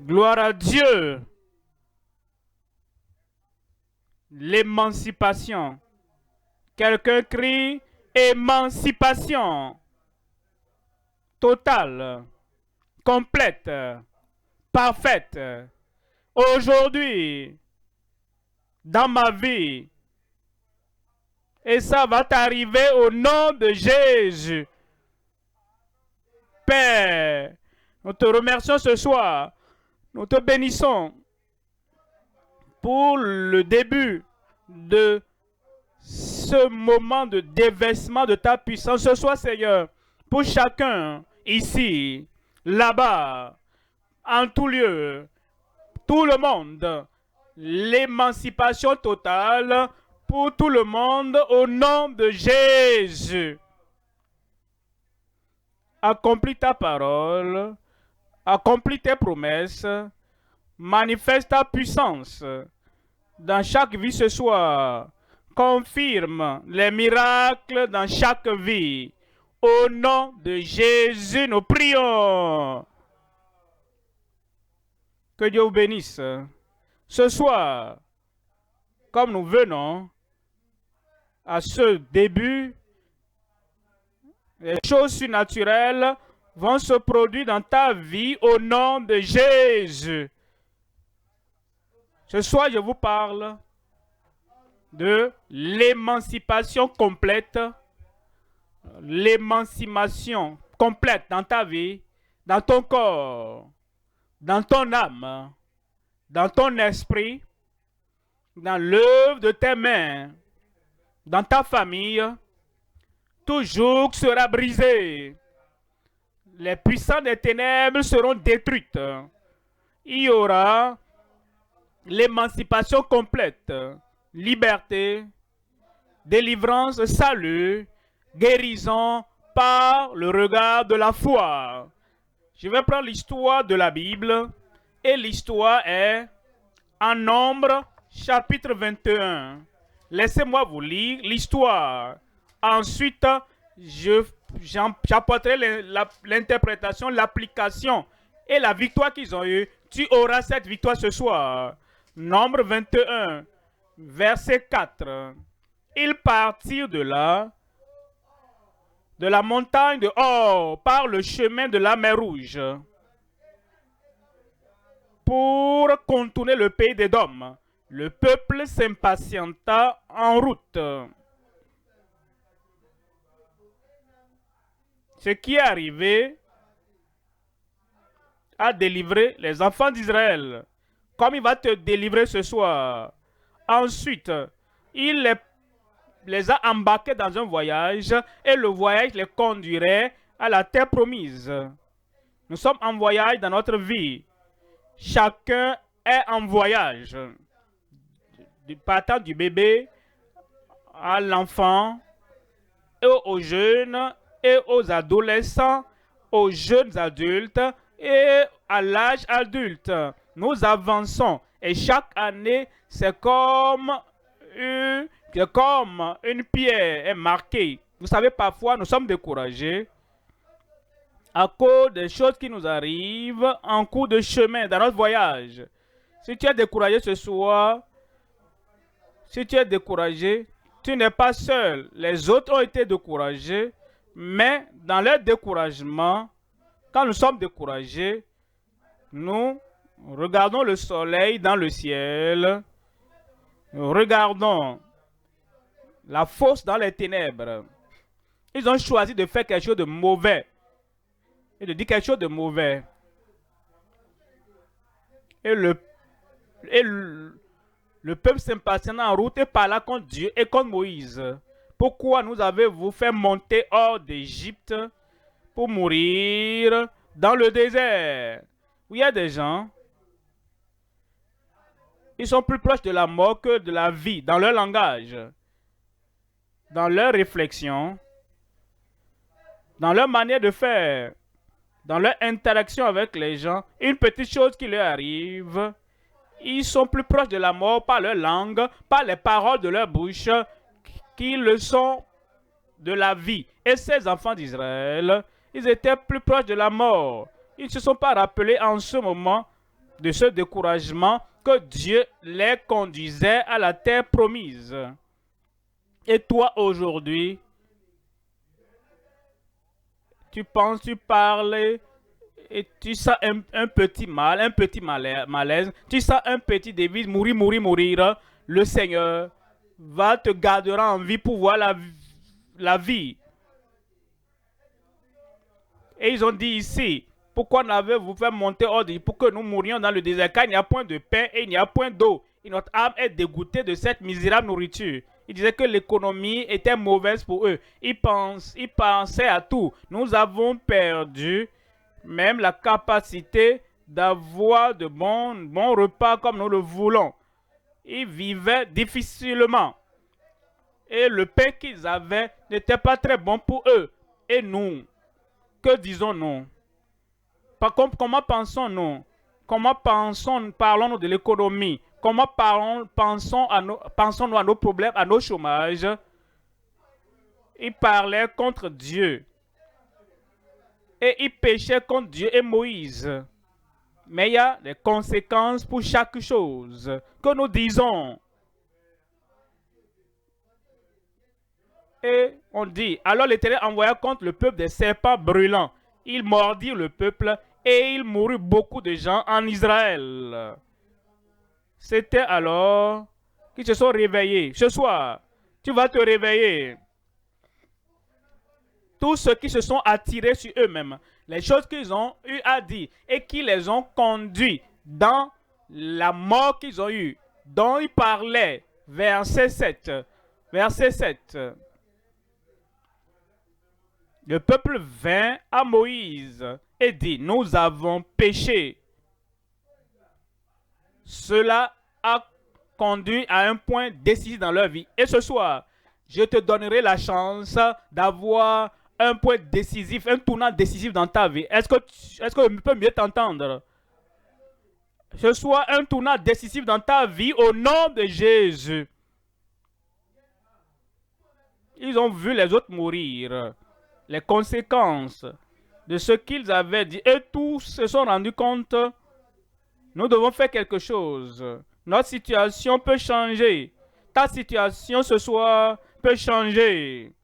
Gloire à Dieu. L'émancipation. Quelqu'un crie émancipation. Totale, complète, parfaite. Aujourd'hui, dans ma vie. Et ça va t'arriver au nom de Jésus. Père, nous te remercions ce soir. Nous te bénissons pour le début de ce moment de déversement de ta puissance ce soir, Seigneur. Pour chacun, ici, là-bas, en tout lieu, tout le monde, l'émancipation totale pour tout le monde au nom de Jésus. Accomplis ta parole, accomplis tes promesses, manifeste ta puissance dans chaque vie ce soir. Confirme les miracles dans chaque vie. Au nom de Jésus, nous prions. Que Dieu vous bénisse. Ce soir, comme nous venons à ce début, les choses surnaturelles vont se produire dans ta vie au nom de Jésus. Ce soir, je vous parle de l'émancipation complète, l'émancipation complète dans ta vie, dans ton corps, dans ton âme, dans ton esprit, dans l'œuvre de tes mains, dans ta famille. Tout joug sera brisé. Les puissants des ténèbres seront détruites. Il y aura l'émancipation complète, liberté, délivrance, salut, guérison par le regard de la foi. Je vais prendre l'histoire de la Bible et l'histoire est en Nombre chapitre 21. Laissez-moi vous lire l'histoire. Ensuite, j'apporterai l'interprétation, l'application et la victoire qu'ils ont eue. Tu auras cette victoire ce soir. Nombre 21, verset 4. Ils partirent de là, de la montagne de Hor, par le chemin de la mer Rouge, pour contourner le pays d'Édom. Le peuple s'impatienta en route. Ce qui est arrivé a délivré les enfants d'Israël, comme il va te délivrer ce soir. Ensuite, il les a embarqués dans un voyage et le voyage les conduirait à la terre promise. Nous sommes en voyage dans notre vie. Chacun est en voyage. Partant du bébé à l'enfant et aux jeunes et aux adolescents, aux jeunes adultes et à l'âge adulte. Nous avançons et chaque année, c'est comme une pierre est marquée. Vous savez, parfois, nous sommes découragés à cause des choses qui nous arrivent en cours de chemin dans notre voyage. Si tu es découragé ce soir, si tu es découragé, tu n'es pas seul. Les autres ont été découragés, mais dans leur découragement, quand nous sommes découragés, nous regardons le soleil dans le ciel, nous regardons la fosse dans les ténèbres. Ils ont choisi de faire quelque chose de mauvais et de dire quelque chose de mauvais. Et le peuple s'impatienta en route et parla contre Dieu et contre Moïse. Pourquoi nous avez-vous fait monter hors d'Égypte pour mourir dans le désert? Il y a des gens, ils sont plus proches de la mort que de la vie dans leur langage, dans leur réflexion, dans leur manière de faire, dans leur interaction avec les gens. Une petite chose qui leur arrive, ils sont plus proches de la mort par leur langue, par les paroles de leur bouche, qu'ils le sont de la vie. Et ces enfants d'Israël, ils étaient plus proches de la mort. Ils ne se sont pas rappelés en ce moment de ce découragement que Dieu les conduisait à la terre promise. Et toi aujourd'hui, tu penses, tu parles et tu sens un petit mal, un petit malaise, tu sens un petit débit, mourir, mourir, mourir. Le Seigneur va te garder en vie pour voir la vie. Et ils ont dit ici, pourquoi n'avez-vous fait monter hors de pour que nous mourions dans le désert, car il n'y a point de pain et il n'y a point d'eau. Et notre âme est dégoûtée de cette misérable nourriture. Ils disaient que l'économie était mauvaise pour eux. Ils pensaient à tout. Nous avons perdu même la capacité d'avoir de bons repas comme nous le voulons. Ils vivaient difficilement. Et le pain qu'ils avaient n'était pas très bon pour eux. Et nous, que disons-nous? Comment pensons-nous? Comment parlons-nous de l'économie? Comment pensons-nous à nos problèmes, à nos chômages? Ils parlaient contre Dieu. Et ils péchaient contre Dieu et Moïse. Mais il y a des conséquences pour chaque chose que nous disons. Et on dit, alors l'Éternel envoya contre le peuple des serpents brûlants. Il mordit le peuple et il mourut beaucoup de gens en Israël. C'était alors qu'ils se sont réveillés. Ce soir, tu vas te réveiller. Tous ceux qui se sont attirés sur eux-mêmes, les choses qu'ils ont eu à dire et qui les ont conduits dans la mort qu'ils ont eue, dont ils parlaient, verset 7. Verset 7. Le peuple vint à Moïse et dit, nous avons péché. Cela a conduit à un point décisif dans leur vie. Et ce soir, je te donnerai la chance d'avoir un point décisif, un tournant décisif dans ta vie. Est-ce que je peux mieux t'entendre? Ce soir, un tournant décisif dans ta vie au nom de Jésus. Ils ont vu les autres mourir. Les conséquences de ce qu'ils avaient dit. Et tous se sont rendus compte, nous devons faire quelque chose. Notre situation peut changer. Ta situation ce soir peut changer.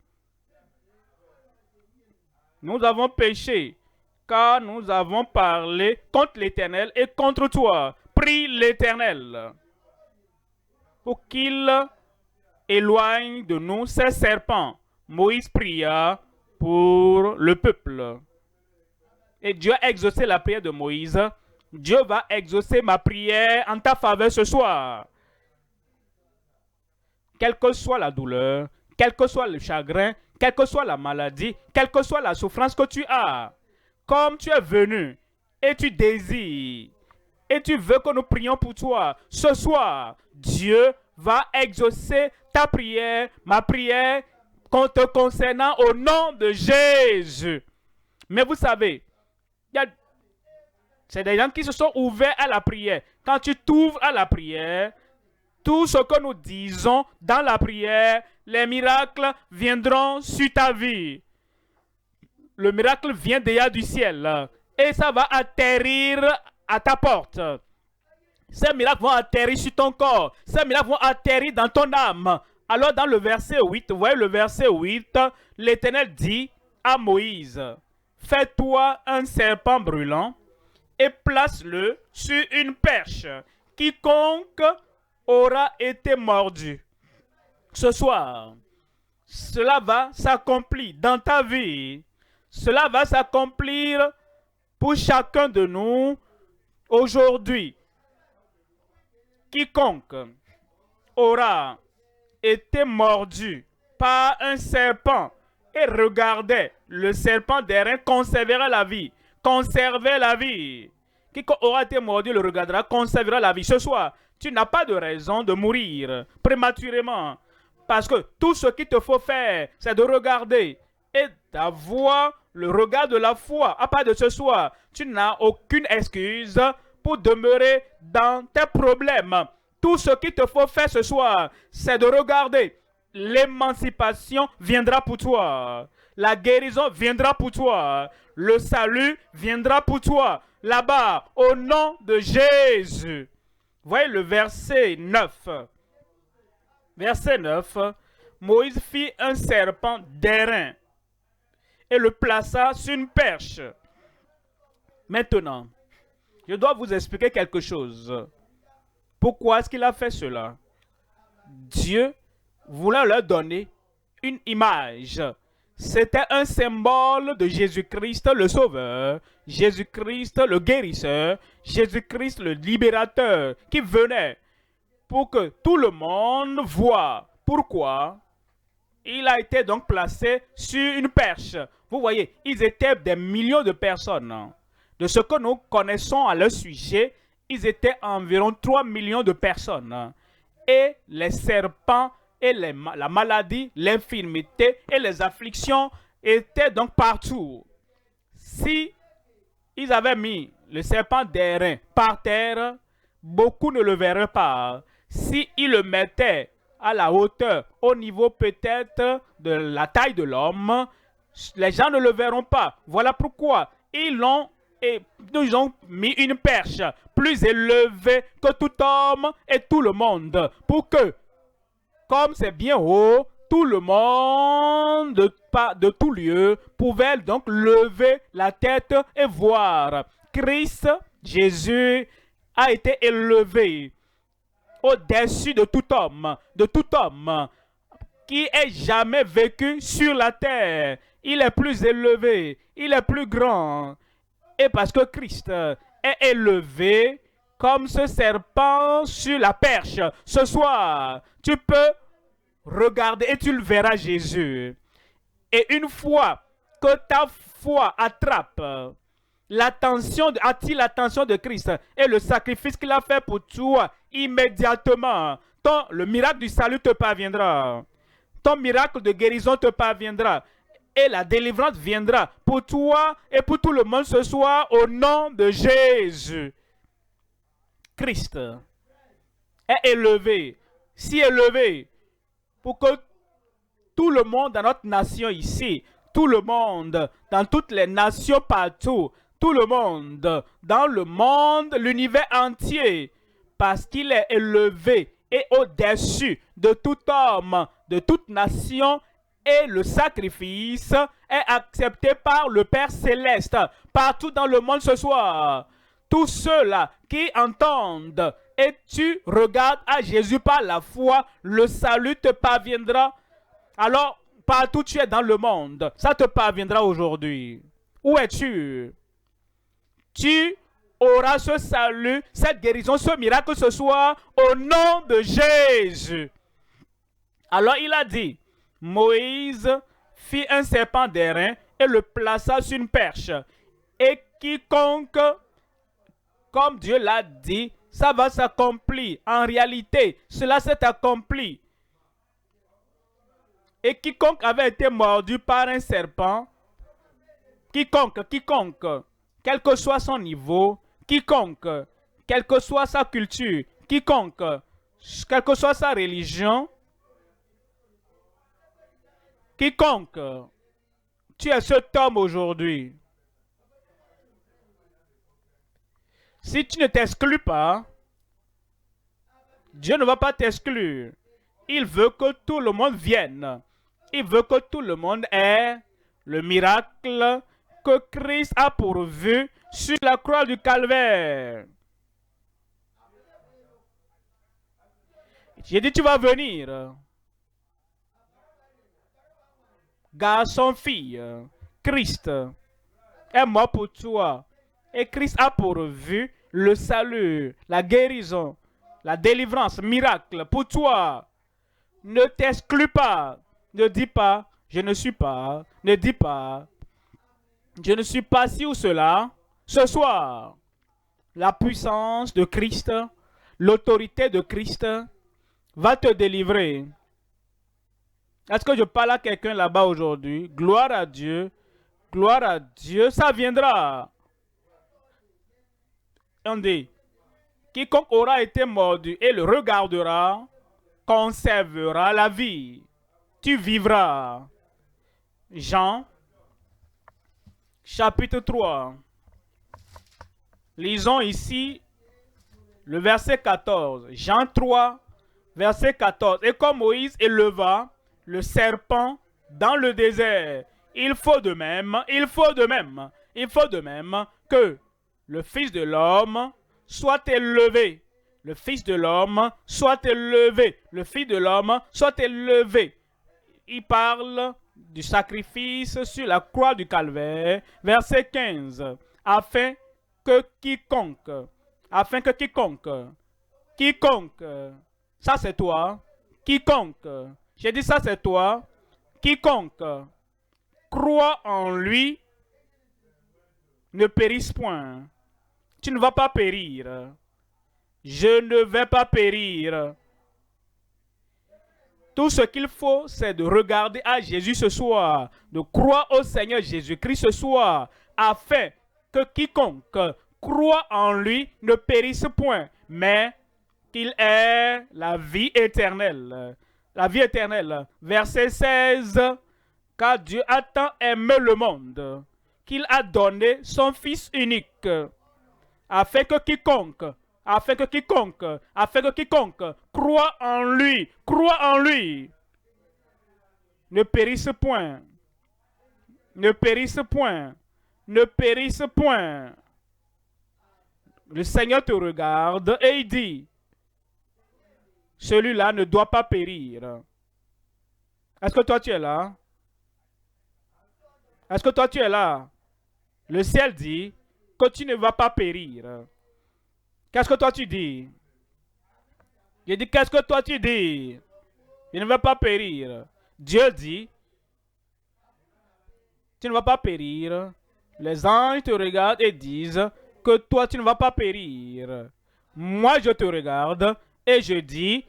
Nous avons péché, car nous avons parlé contre l'Éternel et contre toi. Prie l'Éternel pour qu'il éloigne de nous ces serpents. Moïse pria pour le peuple. Et Dieu a exaucé la prière de Moïse. Dieu va exaucer ma prière en ta faveur ce soir. Quelle que soit la douleur, quel que soit le chagrin, quelle que soit la maladie, quelle que soit la souffrance que tu as, comme tu es venu et tu désires et tu veux que nous prions pour toi, ce soir, Dieu va exaucer ta prière, ma prière, te concernant au nom de Jésus. Mais vous savez, c'est des gens qui se sont ouverts à la prière. Quand tu t'ouvres à la prière, tout ce que nous disons dans la prière, les miracles viendront sur ta vie. Le miracle vient déjà du ciel et ça va atterrir à ta porte. Ces miracles vont atterrir sur ton corps. Ces miracles vont atterrir dans ton âme. Alors dans le verset 8, vous voyez le verset 8, l'Éternel dit à Moïse, fais-toi un serpent brûlant et place-le sur une perche. Quiconque aura été mordu. Ce soir, cela va s'accomplir dans ta vie. Cela va s'accomplir pour chacun de nous aujourd'hui. Quiconque aura été mordu par un serpent et regardait le serpent des reins conservera la vie. Conserver la vie. Quiconque aura été mordu le regardera, conservera la vie. Ce soir, tu n'as pas de raison de mourir prématurément. Parce que tout ce qu'il te faut faire, c'est de regarder et d'avoir le regard de la foi. À part de ce soir, tu n'as aucune excuse pour demeurer dans tes problèmes. Tout ce qu'il te faut faire ce soir, c'est de regarder. L'émancipation viendra pour toi. La guérison viendra pour toi. Le salut viendra pour toi. là-bas, au nom de Jésus. Voyez le verset 9. Verset 9. Moïse fit un serpent d'airain et le plaça sur une perche. Maintenant, je dois vous expliquer quelque chose. Pourquoi est-ce qu'il a fait cela? Dieu voulait leur donner une image. C'était un symbole de Jésus-Christ le Sauveur, Jésus-Christ le guérisseur, Jésus-Christ le libérateur qui venait pour que tout le monde voie. Pourquoi? Il a été donc placé sur une perche. Vous voyez, ils étaient des millions de personnes. De ce que nous connaissons à leur sujet, ils étaient environ 3 millions de personnes. Et les serpents et la maladie, l'infirmité et les afflictions étaient donc partout. Si ils avaient mis le serpent d'airain par terre, beaucoup ne le verraient pas. Si ils le mettaient à la hauteur, au niveau peut-être de la taille de l'homme, les gens ne le verront pas. Voilà pourquoi ils ont mis une perche plus élevée que tout homme et tout le monde, pour que, comme c'est bien haut, tout le monde de tout lieu pouvait donc lever la tête et voir. Christ, Jésus, a été élevé au-dessus de tout homme qui ait jamais vécu sur la terre. Il est plus élevé, il est plus grand. Et parce que Christ est élevé comme ce serpent sur la perche, ce soir, tu peux regarder et tu le verras Jésus. Et une fois que ta foi attrape attire l'attention de Christ et le sacrifice qu'il a fait pour toi, immédiatement, le miracle du salut te parviendra. Ton miracle de guérison te parviendra. Et la délivrance viendra pour toi et pour tout le monde ce soir au nom de Jésus. Christ est élevé, si élevé, pour que tout le monde dans notre nation ici, tout le monde dans toutes les nations partout, tout le monde dans le monde, l'univers entier, parce qu'il est élevé et au-dessus de tout homme, de toute nation, et le sacrifice est accepté par le Père Céleste partout dans le monde ce soir. Tous ceux-là qui entendent et tu regardes à Jésus par la foi, le salut te parviendra. Alors, partout tu es dans le monde, ça te parviendra aujourd'hui. Où es-tu? Tu auras ce salut, cette guérison, ce miracle ce soir au nom de Jésus. Alors il a dit, Moïse fit un serpent d'airain et le plaça sur une perche. Et quiconque, comme Dieu l'a dit, ça va s'accomplir. En réalité, cela s'est accompli. Et quiconque avait été mordu par un serpent, quiconque, quel que soit son niveau, quiconque, quelle que soit sa culture, quiconque, quelle que soit sa religion, quiconque, tu es cet homme aujourd'hui. Si tu ne t'exclus pas, Dieu ne va pas t'exclure. Il veut que tout le monde vienne. Il veut que tout le monde ait le miracle que Christ a pourvu sur la croix du Calvaire. J'ai dit, tu vas venir. Garçon, fille, Christ est mort pour toi. Et Christ a pourvu le salut, la guérison, la délivrance, miracle pour toi. Ne t'exclus pas. Ne dis pas, je ne suis pas. Ne dis pas, je ne suis pas ci ou cela. Ce soir, la puissance de Christ, l'autorité de Christ va te délivrer. Est-ce que je parle à quelqu'un là-bas aujourd'hui? Gloire à Dieu. Gloire à Dieu. Ça viendra. On dit, quiconque aura été mordu et le regardera, conservera la vie. Tu vivras. Jean, chapitre 3. Lisons ici le verset 14. Jean 3, verset 14. Et comme Moïse éleva le serpent dans le désert, il faut de même que le Fils de l'homme soit élevé. Le Fils de l'homme soit élevé. Le Fils de l'homme soit élevé. Il parle du sacrifice sur la croix du calvaire, verset 15, afin que quiconque, ça c'est toi, quiconque, j'ai dit ça c'est toi, quiconque croit en lui ne périsse point. Tu ne vas pas périr. Je ne vais pas périr. Tout ce qu'il faut, c'est de regarder à Jésus ce soir, de croire au Seigneur Jésus-Christ ce soir, afin que quiconque croit en lui ne périsse point, mais qu'il ait la vie éternelle. La vie éternelle. Verset 16. Car Dieu a tant aimé le monde qu'il a donné son Fils unique, afin que quiconque croit en lui, ne périsse point, ne périsse point, ne périsse point. Le Seigneur te regarde et il dit, celui-là ne doit pas périr. Est-ce que toi tu es là? Est-ce que toi tu es là? Le ciel dit que tu ne vas pas périr. Qu'est-ce que toi tu dis? Je dis, qu'est-ce que toi tu dis? Je ne vais pas périr. Dieu dit, tu ne vas pas périr. Les anges te regardent et disent que toi tu ne vas pas périr. Moi je te regarde et je dis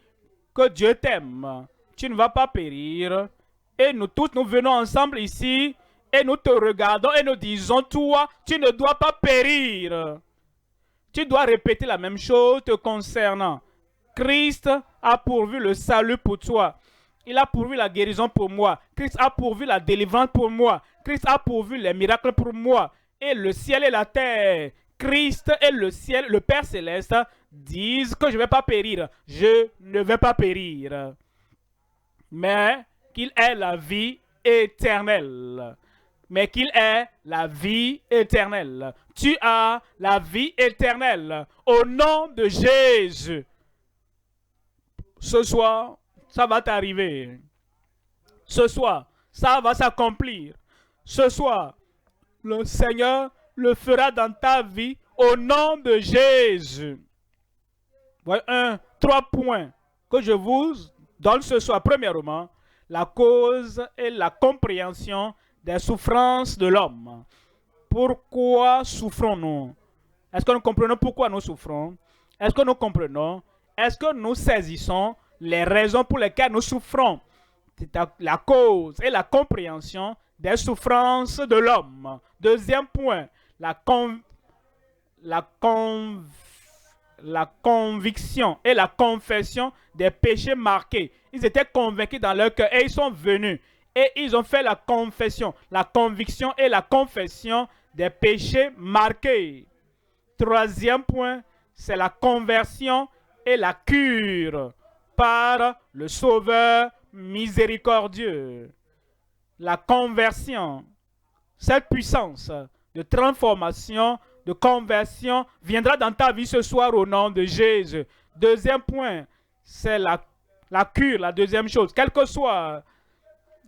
que Dieu t'aime. Tu ne vas pas périr. Et nous tous nous venons ensemble ici et nous te regardons et nous disons, toi tu ne dois pas périr. Tu dois répéter la même chose te concernant. Christ a pourvu le salut pour toi. Il a pourvu la guérison pour moi. Christ a pourvu la délivrance pour moi. Christ a pourvu les miracles pour moi. Et le ciel et la terre, Christ et le ciel, le Père Céleste, disent que je ne vais pas périr. Je ne vais pas périr. Mais qu'il ait la vie éternelle. Mais qu'il ait la vie éternelle. Tu as la vie éternelle au nom de Jésus. Ce soir, ça va t'arriver. Ce soir, ça va s'accomplir. Ce soir, le Seigneur le fera dans ta vie au nom de Jésus. Voilà 3 points que je vous donne ce soir. Premièrement, la cause et la compréhension des souffrances de l'homme. Pourquoi souffrons-nous? Est-ce que nous comprenons pourquoi nous souffrons? Est-ce que nous comprenons? Est-ce que nous saisissons les raisons pour lesquelles nous souffrons? C'est la cause et la compréhension des souffrances de l'homme. Deuxième point, la conviction et la confession des péchés marqués. Ils étaient convaincus dans leur cœur et ils sont venus. Et ils ont fait la confession, la conviction et la confession des péchés marqués. Troisième point, c'est la conversion et la cure par le Sauveur miséricordieux. La conversion, cette puissance de transformation, de conversion viendra dans ta vie ce soir au nom de Jésus. Deuxième point, c'est la cure, la deuxième chose. Quelle que soit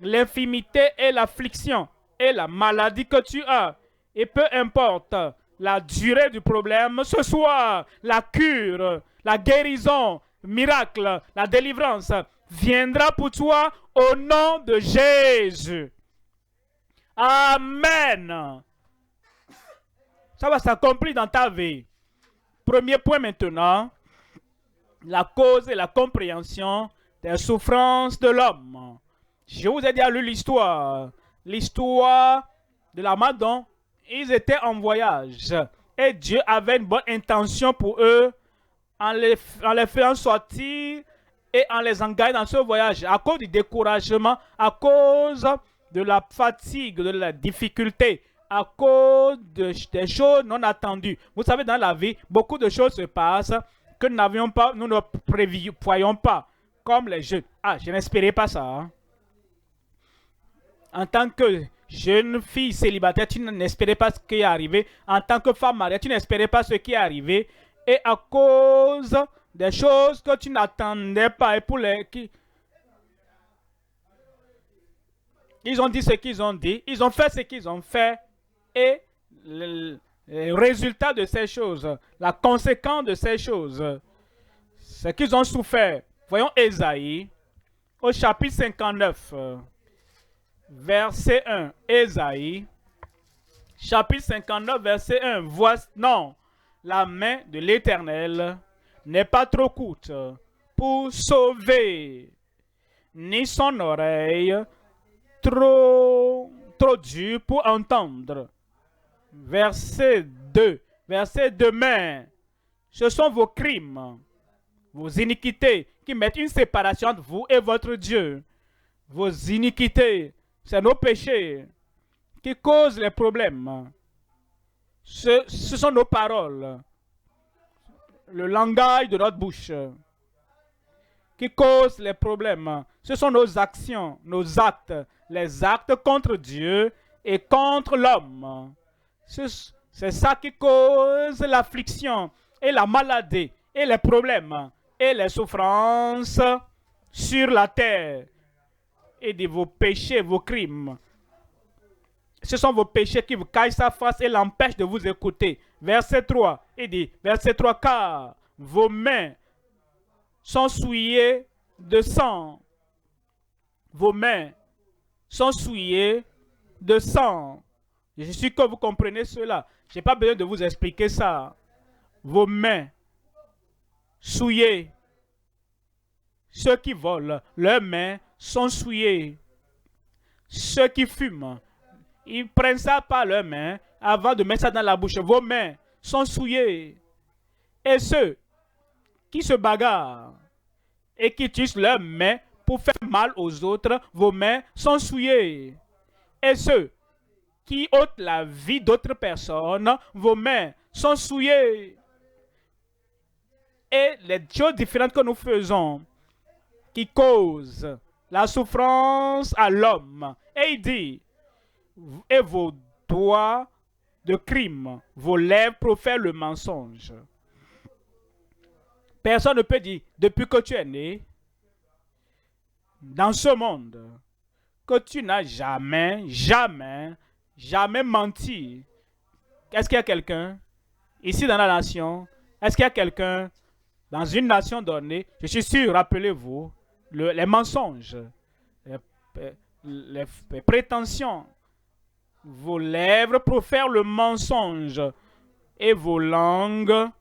l'infimité et l'affliction et la maladie que tu as, et peu importe la durée du problème, ce soir, la cure, la guérison, miracle, la délivrance viendra pour toi au nom de Jésus. Amen. Ça va s'accomplir dans ta vie. Premier point maintenant, la cause et la compréhension des souffrances de l'homme. Je vous ai déjà lu l'histoire. L'histoire de la Madon. Ils étaient en voyage. Et Dieu avait une bonne intention pour eux en les faisant sortir et en les engageant dans ce voyage. À cause du découragement, à cause de la fatigue, de la difficulté, à cause des choses non attendues. Vous savez, dans la vie, beaucoup de choses se passent que nous n'avions pas, nous ne prévoyons pas, comme les jeunes. Ah, je n'espérais pas ça. Hein. En tant que jeune fille célibataire, tu n'espérais pas ce qui est arrivé. En tant que femme mariée, tu n'espérais pas ce qui est arrivé. Et à cause des choses que tu n'attendais pas, et pour les qui ils ont dit ce qu'ils ont dit, ils ont fait ce qu'ils ont fait, et le résultat de ces choses, la conséquence de ces choses, c'est qu'ils ont souffert. Voyons Ésaïe, au chapitre 59, verset 1. Ésaïe, chapitre 59, verset 1. Voici, non, la main de l'Éternel n'est pas trop courte pour sauver, ni son oreille trop dure pour entendre. Verset 2. Verset 2. Mais ce sont vos crimes, vos iniquités qui mettent une séparation entre vous et votre Dieu. Vos iniquités, c'est nos péchés qui causent les problèmes. Ce sont nos paroles, le langage de notre bouche qui causent les problèmes. Ce sont nos actions, nos actes, les actes contre Dieu et contre l'homme. C'est ça qui cause l'affliction et la maladie et les problèmes et les souffrances sur la terre. Et de vos péchés, vos crimes. Ce sont vos péchés qui vous cachent sa face et l'empêchent de vous écouter. Verset 3, il dit, verset 3, car vos mains sont souillées de sang. Vos mains sont souillées de sang. Je suis sûr que vous comprenez cela. Je n'ai pas besoin de vous expliquer ça. Vos mains souillées. Ceux qui volent, leurs mains sont souillées. Ceux qui fument, ils prennent ça par leurs mains avant de mettre ça dans la bouche. Vos mains sont souillées. Et ceux qui se bagarrent et qui utilisent leurs mains pour faire mal aux autres, vos mains sont souillées. Et ceux qui ôtent la vie d'autres personnes, vos mains sont souillées. Et les choses différentes que nous faisons, qui causent la souffrance à l'homme. Et il dit, et vos doigts de crime, vos lèvres profèrent le mensonge. Personne ne peut dire, depuis que tu es né, dans ce monde, que tu n'as jamais menti. Est-ce qu'il y a quelqu'un, ici dans la nation, est-ce qu'il y a quelqu'un, dans une nation donnée, je suis sûr, rappelez-vous, les mensonges, les prétentions, vos lèvres profèrent le mensonge et votre langue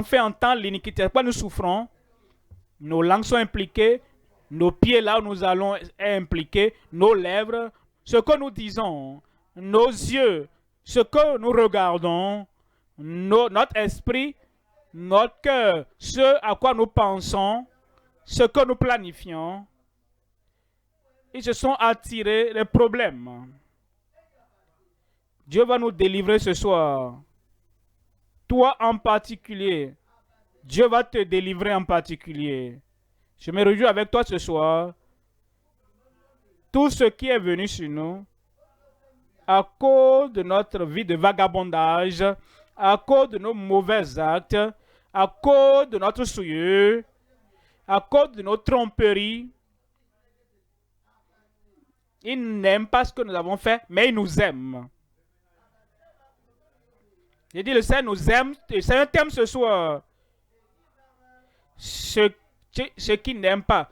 fait entendre l'iniquité. Pourquoi nous souffrons? Nos langues sont impliquées, nos pieds là où nous allons sont impliqués, nos lèvres, ce que nous disons, nos yeux, ce que nous regardons, notre esprit, notre cœur, ce à quoi nous pensons, ce que nous planifions. Ils se sont attirés les problèmes. Dieu va nous délivrer ce soir. Toi en particulier, Dieu va te délivrer en particulier. Je me réjouis avec toi ce soir. Tout ce qui est venu sur nous, à cause de notre vie de vagabondage, à cause de nos mauvais actes, à cause de notre souillure, à cause de nos tromperies, ils n'aiment pas ce que nous avons fait, mais ils nous aiment. J'ai dit, le Seigneur nous aime, le Seigneur t'aime ce soir. Ceux qui n'aiment pas,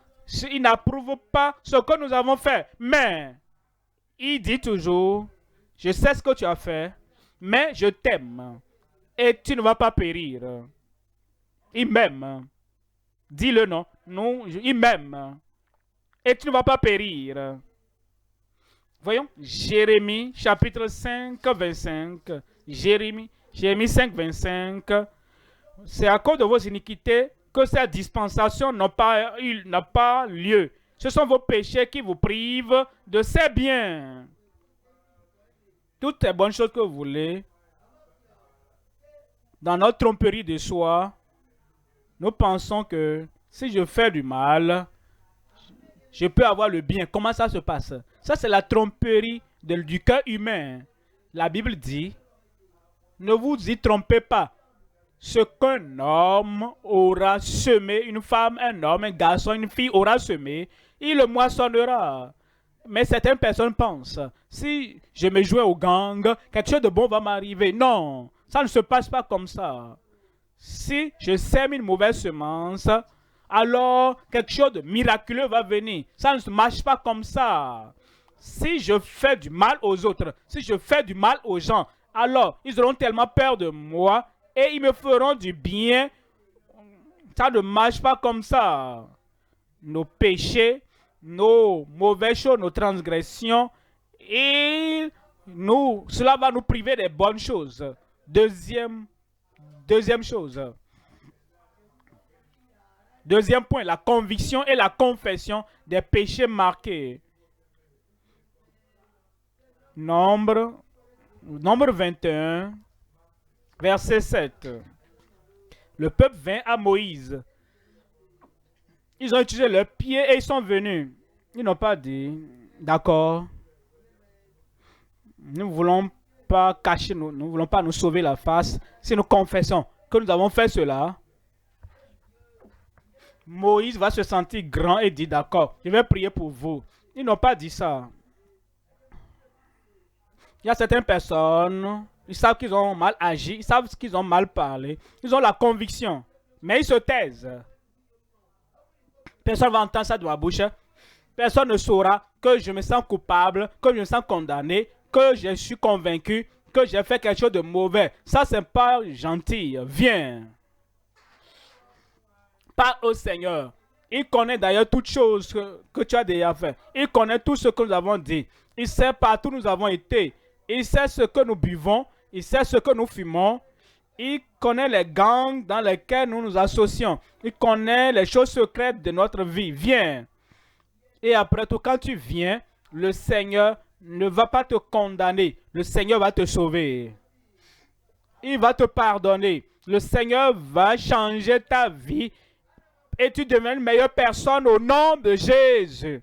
ils n'approuvent pas ce que nous avons fait. Mais, il dit toujours, je sais ce que tu as fait, mais je t'aime. Et tu ne vas pas périr. Il m'aime. Dis-le non. Non, il m'aime. Et tu ne vas pas périr. Voyons, Jérémie, chapitre 5, 25. Jérémie 5, 25. C'est à cause de vos iniquités que cette dispensation n'a pas lieu. Ce sont vos péchés qui vous privent de ces biens. toutes les bonnes choses que vous voulez, dans notre tromperie de soi, nous pensons que si je fais du mal, je peux avoir le bien. Comment ça se passe? Ça, c'est la tromperie du cœur humain. La Bible dit, ne vous y trompez pas. Ce qu'un homme aura semé, une femme, un homme, un garçon, une fille aura semé, il le moissonnera. Mais certaines personnes pensent, si je me joins au gang, quelque chose de bon va m'arriver. Non, ça ne se passe pas comme ça. Si je sème une mauvaise semence, alors quelque chose de miraculeux va venir. Ça ne se marche pas comme ça. Si je fais du mal aux autres, si je fais du mal aux gens, alors ils auront tellement peur de moi et ils me feront du bien. Ça ne marche pas comme ça. Nos péchés, nos mauvaises choses, nos transgressions, et cela va nous priver des bonnes choses. Deuxième chose. Deuxième point, la conviction et la confession des péchés marqués. Nombre 21, verset 7. Le peuple vint à Moïse. Ils ont utilisé leurs pieds et ils sont venus. Ils n'ont pas dit, d'accord, nous ne voulons pas cacher, nous ne voulons pas nous sauver la face. Si nous confessons que nous avons fait cela, Moïse va se sentir grand et dit, d'accord, je vais prier pour vous. Ils n'ont pas dit ça. Il y a certaines personnes, ils savent qu'ils ont mal agi, ils savent qu'ils ont mal parlé, ils ont la conviction, mais ils se taisent. Personne ne va entendre ça de ma bouche. Personne ne saura que je me sens coupable, que je me sens condamné, que je suis convaincu, que j'ai fait quelque chose de mauvais. Ça, c'est pas gentil. Viens. Parle au Seigneur. Il connaît d'ailleurs toutes choses que tu as déjà fait. Il connaît tout ce que nous avons dit. Il sait partout où nous avons été. Il sait ce que nous buvons. Il sait ce que nous fumons. Il connaît les gangs dans lesquels nous nous associons. Il connaît les choses secrètes de notre vie. Viens. Et après tout, quand tu viens, le Seigneur ne va pas te condamner. Le Seigneur va te sauver. Il va te pardonner. Le Seigneur va changer ta vie. Et tu deviens une meilleure personne au nom de Jésus.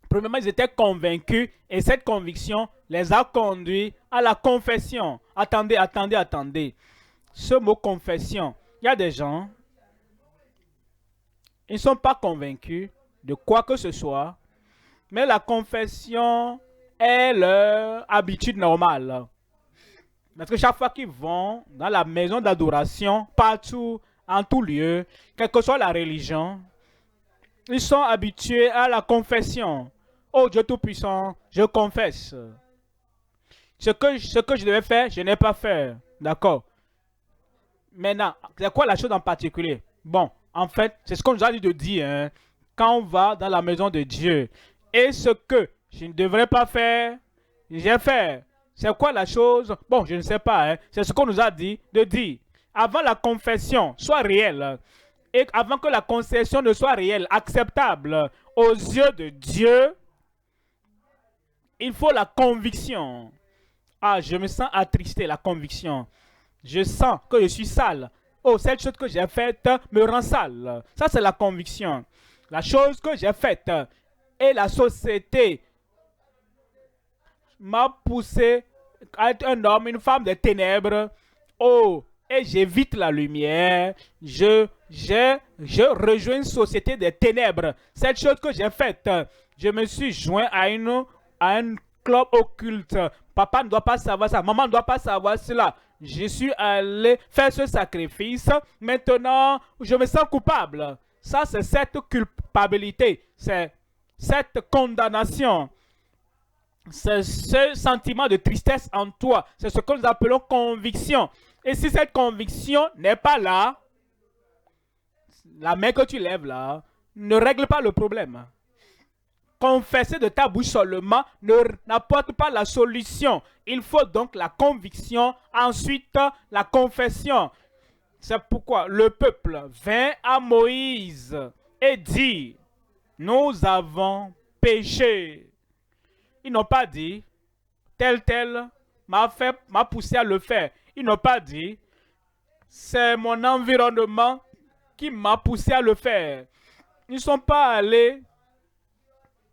Premièrement, ils étaient convaincus et cette conviction les a conduits à la confession. Attendez. Ce mot confession, il y a des gens, ils ne sont pas convaincus de quoi que ce soit, mais la confession est leur habitude normale. Parce que chaque fois qu'ils vont dans la maison d'adoration, partout, en tout lieu, quelle que soit la religion, ils sont habitués à la confession. Oh Dieu Tout-Puissant, je confesse. Ce que je devais faire, je n'ai pas fait. D'accord. Maintenant, c'est quoi la chose en particulier? Bon, en fait, c'est ce qu'on nous a dit de dire hein, quand on va dans la maison de Dieu. Et ce que je ne devrais pas faire, j'ai fait. C'est quoi la chose? Bon, je ne sais pas. Hein. C'est ce qu'on nous a dit de dire. Avant la confession soit réelle, et avant que la concession ne soit réelle, acceptable aux yeux de Dieu, il faut la conviction. Ah, je me sens attristé, la conviction. Je sens que je suis sale. Oh, cette chose que j'ai faite me rend sale. Ça, c'est la conviction. La chose que j'ai faite et la société m'a poussé à être un homme, une femme des ténèbres. Oh, et j'évite la lumière. Je rejoins une société des ténèbres. Cette chose que j'ai faite, je me suis joint à un club occulte. Papa ne doit pas savoir ça. Maman ne doit pas savoir cela. Je suis allé faire ce sacrifice. Maintenant, je me sens coupable. Ça, c'est cette culpabilité. C'est cette condamnation. C'est ce sentiment de tristesse en toi. C'est ce que nous appelons conviction. Et si cette conviction n'est pas là, la main que tu lèves là, ne règle pas le problème. Confesser de ta bouche seulement n'apporte pas la solution. Il faut donc la conviction, ensuite la confession. C'est pourquoi le peuple vint à Moïse et dit, nous avons péché. Ils n'ont pas dit, tel m'a poussé à le faire. Ils n'ont pas dit, c'est mon environnement qui m'a poussé à le faire. Ils ne sont pas allés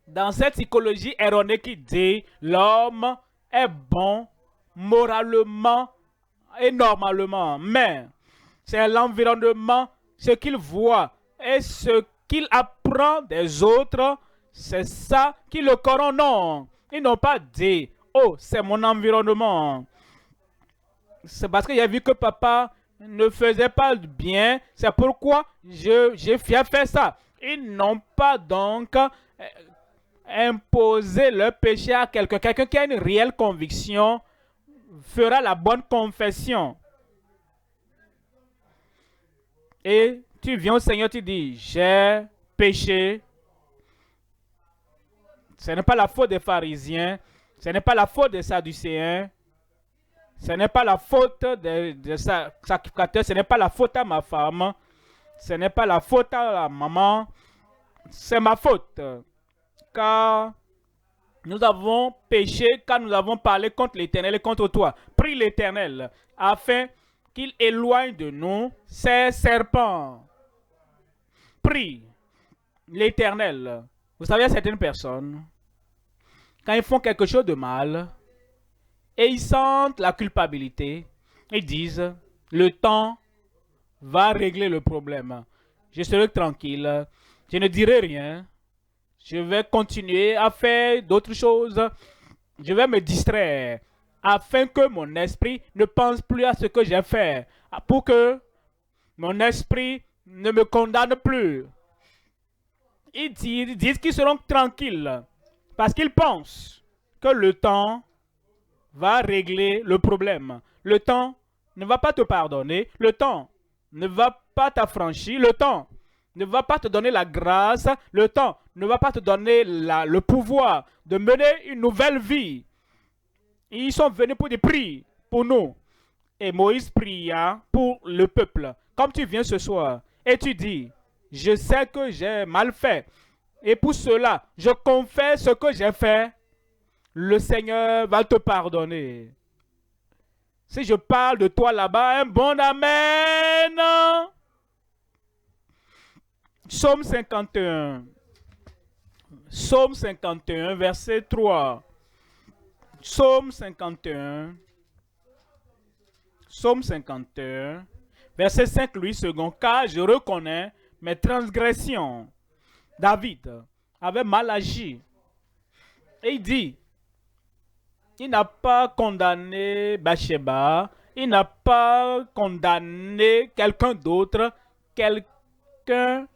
dans cette psychologie erronée qui dit l'homme est bon moralement et normalement, mais c'est l'environnement, ce qu'il voit et ce qu'il apprend des autres, c'est ça qui le corrompt. Non, ils n'ont pas dit, oh, c'est mon environnement. C'est parce que j'ai vu que papa ne faisait pas bien, c'est pourquoi j'ai fait ça. Ils n'ont pas donc imposer leur péché à quelqu'un. Quelqu'un qui a une réelle conviction fera la bonne confession. Et tu viens au Seigneur, tu dis, j'ai péché. Ce n'est pas la faute des pharisiens. Ce n'est pas la faute des sadducéens. Ce n'est pas la faute des sacrificateurs. Ce n'est pas la faute à ma femme. Ce n'est pas la faute à la maman. C'est ma faute. Car nous avons péché, car nous avons parlé contre l'Éternel et contre toi. Prie l'Éternel afin qu'il éloigne de nous ces serpents. Prie l'Éternel. Vous savez, il y a certaines personnes, quand ils font quelque chose de mal, et ils sentent la culpabilité, ils disent, le temps va régler le problème. Je serai tranquille, je ne dirai rien. Je vais continuer à faire d'autres choses. Je vais me distraire afin que mon esprit ne pense plus à ce que j'ai fait. Pour que mon esprit ne me condamne plus. Ils disent qu'ils seront tranquilles parce qu'ils pensent que le temps va régler le problème. Le temps ne va pas te pardonner. Le temps ne va pas t'affranchir. Le temps ne va pas te donner la grâce. Le temps ne va pas te donner le pouvoir de mener une nouvelle vie. Ils sont venus pour des prix pour nous. Et Moïse pria pour le peuple. Comme tu viens ce soir et tu dis, je sais que j'ai mal fait. Et pour cela, je confesse ce que j'ai fait. Le Seigneur va te pardonner. Si je parle de toi là-bas, un bon amen. Psaume 51. Psaume 51, verset 3. Psaume 51. Psaume 51, verset 5, Louis II. Car je reconnais mes transgressions. David avait mal agi. Et il dit, il n'a pas condamné Bathsheba, il n'a pas condamné quelqu'un d'autre, quelqu'un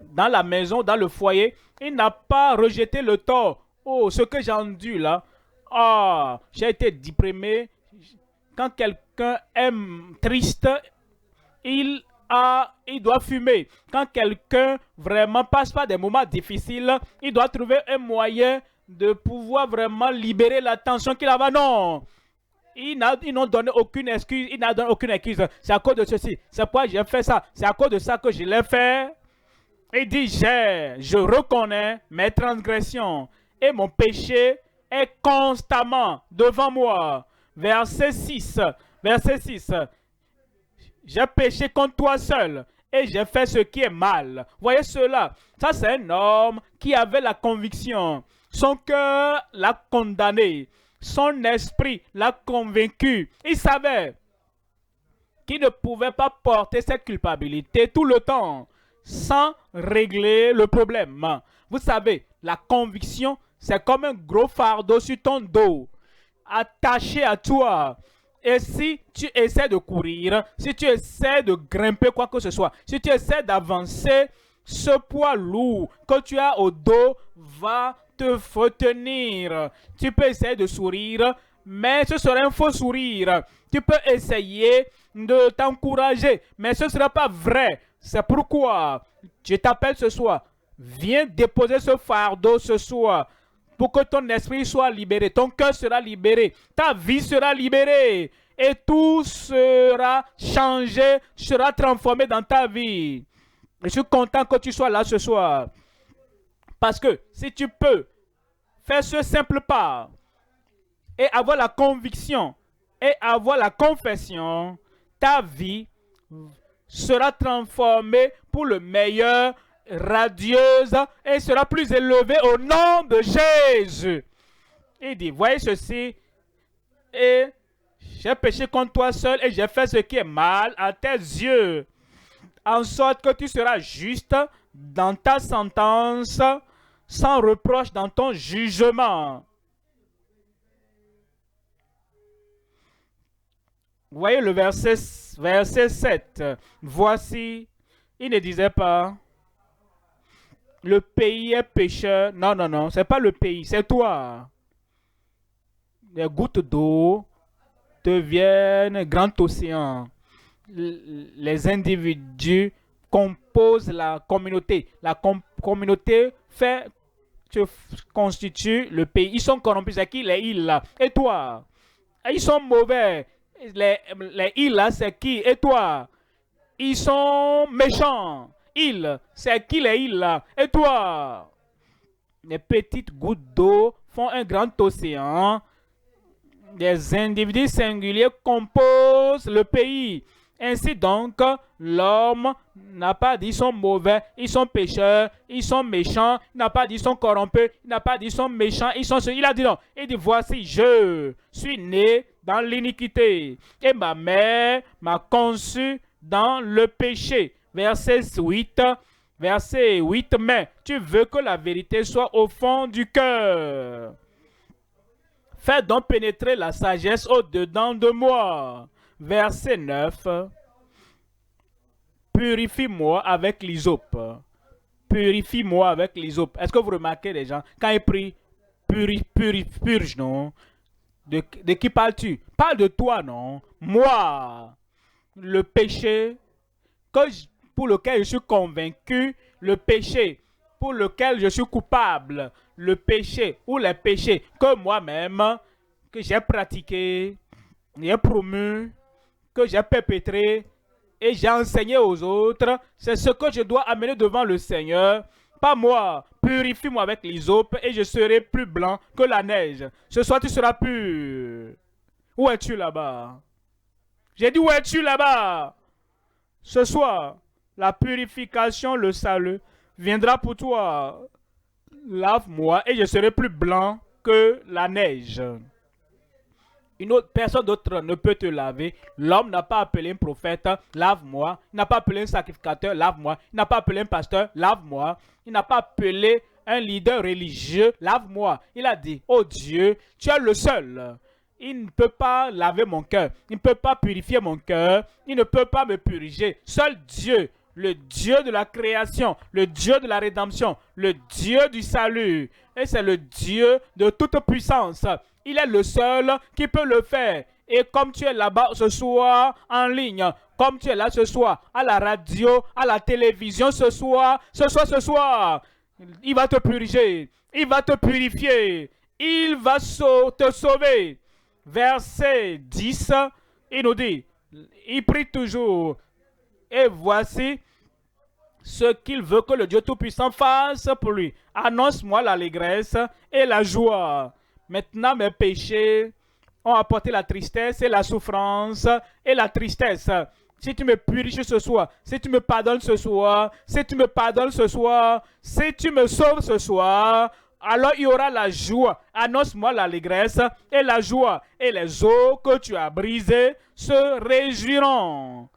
dans la maison, dans le foyer, il n'a pas rejeté le tort. Oh, ce que j'ai entendu là, j'ai été déprimé. Quand quelqu'un est triste, il doit fumer. Quand quelqu'un vraiment passe par des moments difficiles, il doit trouver un moyen de pouvoir vraiment libérer la tension qu'il a. Non, ils n'ont donné aucune excuse. Il n'a donné aucune excuse. C'est à cause de ceci. C'est pourquoi j'ai fait ça. C'est à cause de ça que je l'ai fait. Il dit, je reconnais mes transgressions et mon péché est constamment devant moi. Verset 6. Verset 6. J'ai péché contre toi seul et j'ai fait ce qui est mal. Voyez cela. Ça, c'est un homme qui avait la conviction. Son cœur l'a condamné. Son esprit l'a convaincu. Il savait qu'il ne pouvait pas porter cette culpabilité tout le temps sans régler le problème. Vous savez, la conviction, c'est comme un gros fardeau sur ton dos, attaché à toi. Et si tu essaies de courir, si tu essaies de grimper quoi que ce soit, si tu essaies d'avancer, ce poids lourd que tu as au dos va te retenir. Tu peux essayer de sourire, mais ce serait un faux sourire. Tu peux essayer de t'encourager, mais ce ne sera pas vrai. C'est pourquoi je t'appelle ce soir. Viens déposer ce fardeau ce soir pour que ton esprit soit libéré, ton cœur sera libéré, ta vie sera libérée et tout sera changé, sera transformé dans ta vie. Je suis content que tu sois là ce soir. Parce que si tu peux faire ce simple pas et avoir la conviction et avoir la confession, ta vie sera transformée pour le meilleur, radieuse et sera plus élevée au nom de Jésus. Il dit, voyez ceci, et j'ai péché contre toi seul et j'ai fait ce qui est mal à tes yeux, en sorte que tu seras juste dans ta sentence, sans reproche dans ton jugement. Voyez le verset 7. Voici, il ne disait pas, le pays est pécheur. Non, non, non, c'est pas le pays, c'est toi. Les gouttes d'eau deviennent un grand océan. Les individus composent la communauté. La communauté constitue le pays. Ils sont corrompus. C'est qui les îles là? Et toi? Ils sont mauvais. Les îles là, c'est qui? Et toi? Ils sont méchants. Îles, c'est qui les îles là? Et toi? Les petites gouttes d'eau font un grand océan. Des individus singuliers composent le pays. Ainsi donc, l'homme n'a pas dit ils sont mauvais, ils sont pécheurs, ils sont méchants, il n'a pas dit ils sont corrompus, il n'a pas dit ils sont méchants, ils sont... Il a dit non. Il dit voici, je suis né dans l'iniquité et ma mère m'a conçu dans le péché. Verset 8, mais tu veux que la vérité soit au fond du cœur. Fais donc pénétrer la sagesse au-dedans de moi. Verset 9. Purifie-moi avec l'hysope. Purifie-moi avec l'hysope. Est-ce que vous remarquez les gens, quand ils prient, purge, non? De qui parles-tu? Parle de toi, non? Moi, le péché pour lequel je suis convaincu, le péché pour lequel je suis coupable, le péché ou les péchés que moi-même, que j'ai pratiqué, j'ai promu, que j'ai perpétré et j'ai enseigné aux autres, c'est ce que je dois amener devant le Seigneur. Pas moi. Purifie-moi avec l'hysope et je serai plus blanc que la neige. Ce soir, tu seras pur. Où es-tu là-bas? J'ai dit, où es-tu là-bas? Ce soir, la purification, le salut viendra pour toi. Lave-moi et je serai plus blanc que la neige. Une autre personne d'autre ne peut te laver. L'homme n'a pas appelé un prophète, lave-moi. Il n'a pas appelé un sacrificateur, lave-moi. Il n'a pas appelé un pasteur, lave-moi. Il n'a pas appelé un leader religieux, lave-moi. Il a dit, oh Dieu, tu es le seul. Il ne peut pas laver mon cœur. Il ne peut pas purifier mon cœur. Il ne peut pas me purifier. Seul Dieu, le Dieu de la création, le Dieu de la rédemption, le Dieu du salut. Et c'est le Dieu de toute puissance. Il est le seul qui peut le faire. Et comme tu es là-bas ce soir en ligne, comme tu es là ce soir à la radio, à la télévision ce soir, il va te purifier, il va te purifier, il va te sauver. Verset 10, il nous dit, il prie toujours. Et voici ce qu'il veut que le Dieu Tout-Puissant fasse pour lui. Annonce-moi l'allégresse et la joie. Maintenant, mes péchés ont apporté la tristesse et la souffrance et la tristesse. Si tu me purifies ce soir, si tu me pardonnes ce soir, si tu me pardonnes ce soir, si tu me sauves ce soir, alors il y aura la joie. Annonce-moi l'allégresse et la joie. Et les eaux que tu as brisées se réjouiront.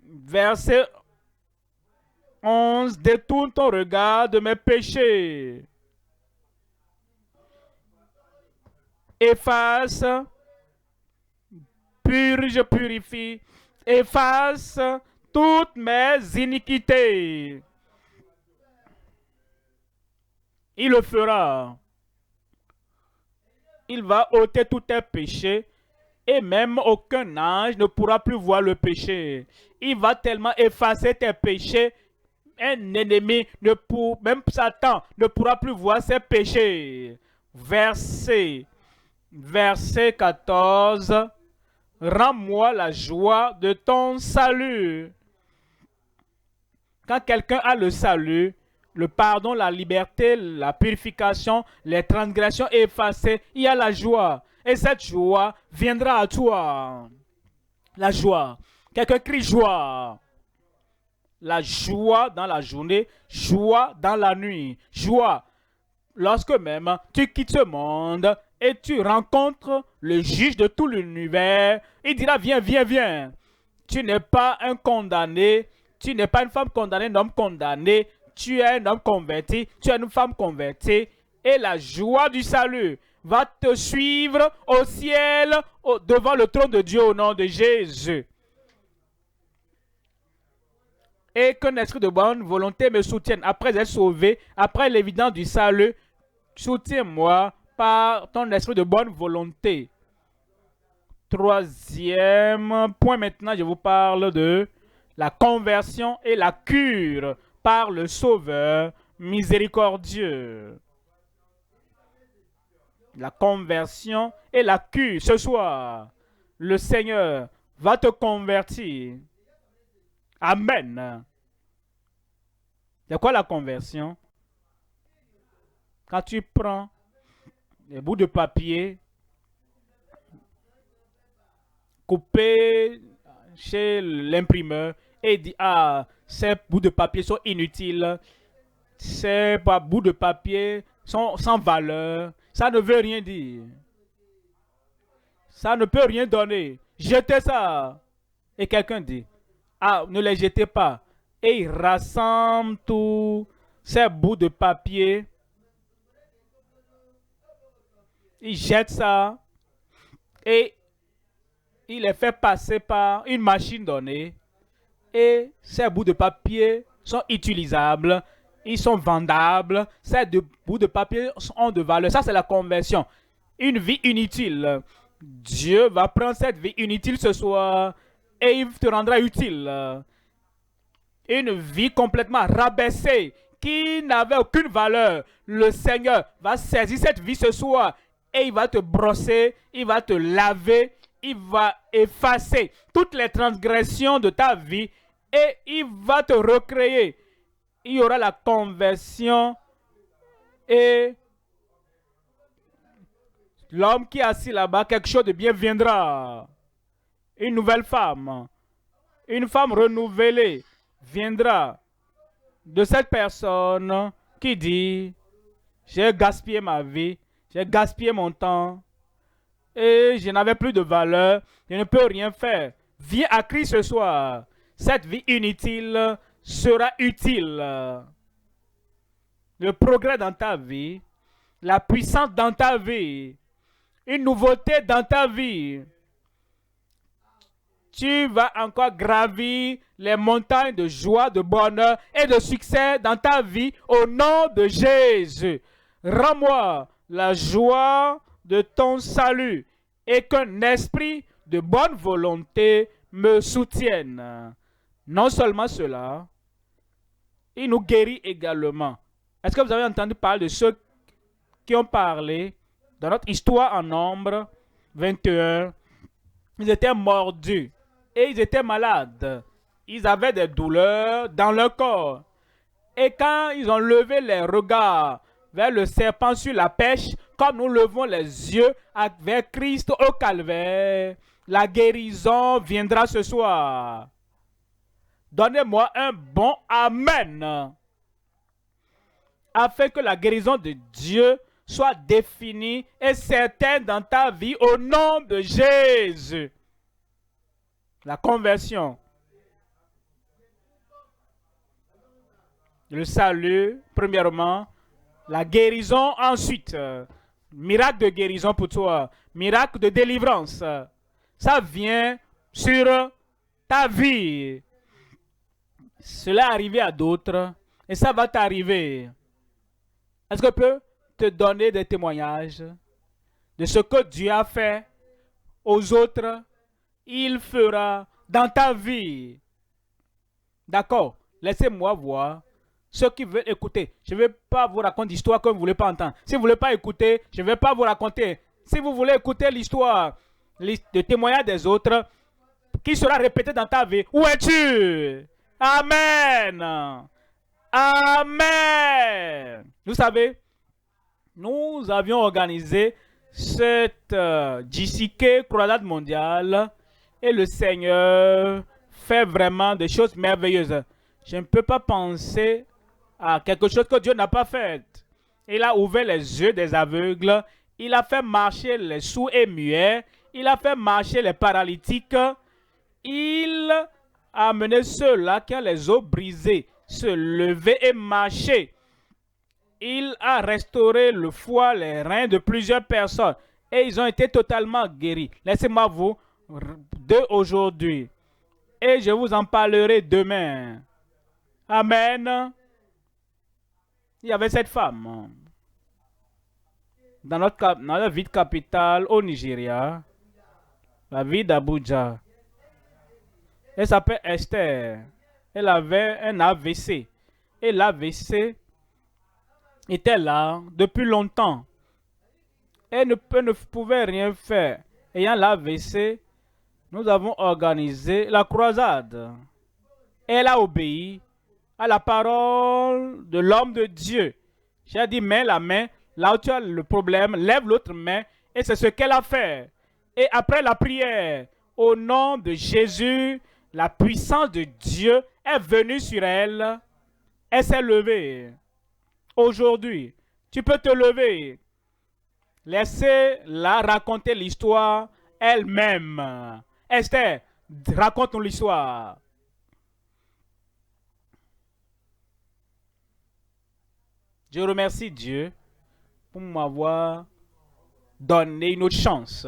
Verset 11. Détourne ton regard de mes péchés. Efface, purge, purifie, efface toutes mes iniquités. Il le fera. Il va ôter tous tes péchés et même aucun ange ne pourra plus voir le péché. Il va tellement effacer tes péchés, un ennemi, même Satan, ne pourra plus voir ses péchés. Verset 14. Rends-moi la joie de ton salut. Quand quelqu'un a le salut, le pardon, la liberté, la purification, les transgressions effacées, il y a la joie. Et cette joie viendra à toi. La joie. Quelqu'un crie joie. La joie dans la journée, joie dans la nuit, joie lorsque même tu quittes ce monde et tu rencontres le juge de tout l'univers. Il dira viens, viens, viens. Tu n'es pas un condamné, tu n'es pas une femme condamnée, un homme condamné. Tu es un homme converti, tu es une femme convertie. Et la joie du salut va te suivre au ciel, devant le trône de Dieu au nom de Jésus. Et qu'un esprit de bonne volonté me soutienne. Après être sauvé, après l'évidence du salut, soutiens-moi par ton esprit de bonne volonté. Troisième point maintenant, je vous parle de la conversion et la cure par le Sauveur miséricordieux. La conversion et la cure. Ce soir, le Seigneur va te convertir. Amen. C'est quoi la conversion? Quand tu prends des bouts de papier coupés chez l'imprimeur et dit ah, ces bouts de papier sont inutiles, ces bouts de papier sont sans valeur, ça ne veut rien dire. Ça ne peut rien donner. Jetez ça. Et quelqu'un dit ah, ne les jetez pas. Et il rassemble tous ces bouts de papier. Il jette ça. Et il les fait passer par une machine donnée. Et ces bouts de papier sont utilisables. Ils sont vendables. Ces bouts de papier ont de valeur. Ça, c'est la conversion. Une vie inutile. Dieu va prendre cette vie inutile ce soir et il te rendra utile. Une vie complètement rabaissée qui n'avait aucune valeur. Le Seigneur va saisir cette vie ce soir et il va te brosser, il va te laver, il va effacer toutes les transgressions de ta vie et il va te recréer. Il y aura la conversion et l'homme qui est assis là-bas, quelque chose de bien viendra. Une nouvelle femme, une femme renouvelée viendra de cette personne qui dit j'ai gaspillé ma vie, j'ai gaspillé mon temps et je n'avais plus de valeur, je ne peux rien faire. Viens à Christ ce soir. Cette vie inutile sera utile. Le progrès dans ta vie, la puissance dans ta vie, une nouveauté dans ta vie. Tu vas encore gravir les montagnes de joie, de bonheur et de succès dans ta vie au nom de Jésus. Rends-moi la joie de ton salut et qu'un esprit de bonne volonté me soutienne. Non seulement cela, il nous guérit également. Est-ce que vous avez entendu parler de ceux qui ont parlé dans notre histoire en Nombre 21? Ils étaient mordus et ils étaient malades. Ils avaient des douleurs dans leur corps. Et quand ils ont levé les regards vers le serpent sur la pêche, comme nous levons les yeux vers Christ au calvaire, la guérison viendra ce soir. Donnez-moi un bon Amen. Afin que la guérison de Dieu soit définie et certaine dans ta vie au nom de Jésus. La conversion. Le salut, premièrement. La guérison, ensuite. Miracle de guérison pour toi. Miracle de délivrance. Ça vient sur ta vie. Cela est arrivé à d'autres et ça va t'arriver. Est-ce que je peux te donner des témoignages de ce que Dieu a fait aux autres? Il fera dans ta vie. D'accord? Laissez-moi voir ceux qui veulent écouter. Je ne vais pas vous raconter d'histoire que vous ne voulez pas entendre. Si vous ne voulez pas écouter, je ne vais pas vous raconter. Si vous voulez écouter l'histoire, le témoignage des autres, qui sera répété dans ta vie, où es-tu? Amen. Amen. Vous savez, nous avions organisé cette JCK croisade mondiale et le Seigneur fait vraiment des choses merveilleuses. Je ne peux pas penser à quelque chose que Dieu n'a pas fait. Il a ouvert les yeux des aveugles, il a fait marcher les sourds et muets, il a fait marcher les paralytiques, il a amené ceux-là qui ont les os brisés se lever et marcher. Il a restauré le foie, les reins de plusieurs personnes et ils ont été totalement guéris. Laissez-moi vous de aujourd'hui et je vous en parlerai demain. Amen. Il y avait cette femme dans la ville capitale au Nigeria, la ville d'Abuja. Elle s'appelle Esther. Elle avait un AVC. Et l'AVC était là depuis longtemps. Elle ne pouvait rien faire. Ayant l'AVC, nous avons organisé la croisade. Elle a obéi à la parole de l'homme de Dieu. J'ai dit, mets la main là où tu as le problème, lève l'autre main. Et c'est ce qu'elle a fait. Et après la prière, au nom de Jésus, la puissance de Dieu est venue sur elle. Elle s'est levée. Aujourd'hui, tu peux te lever. Laissez-la raconter l'histoire elle-même. Esther, raconte-nous l'histoire. Je remercie Dieu pour m'avoir donné une autre chance.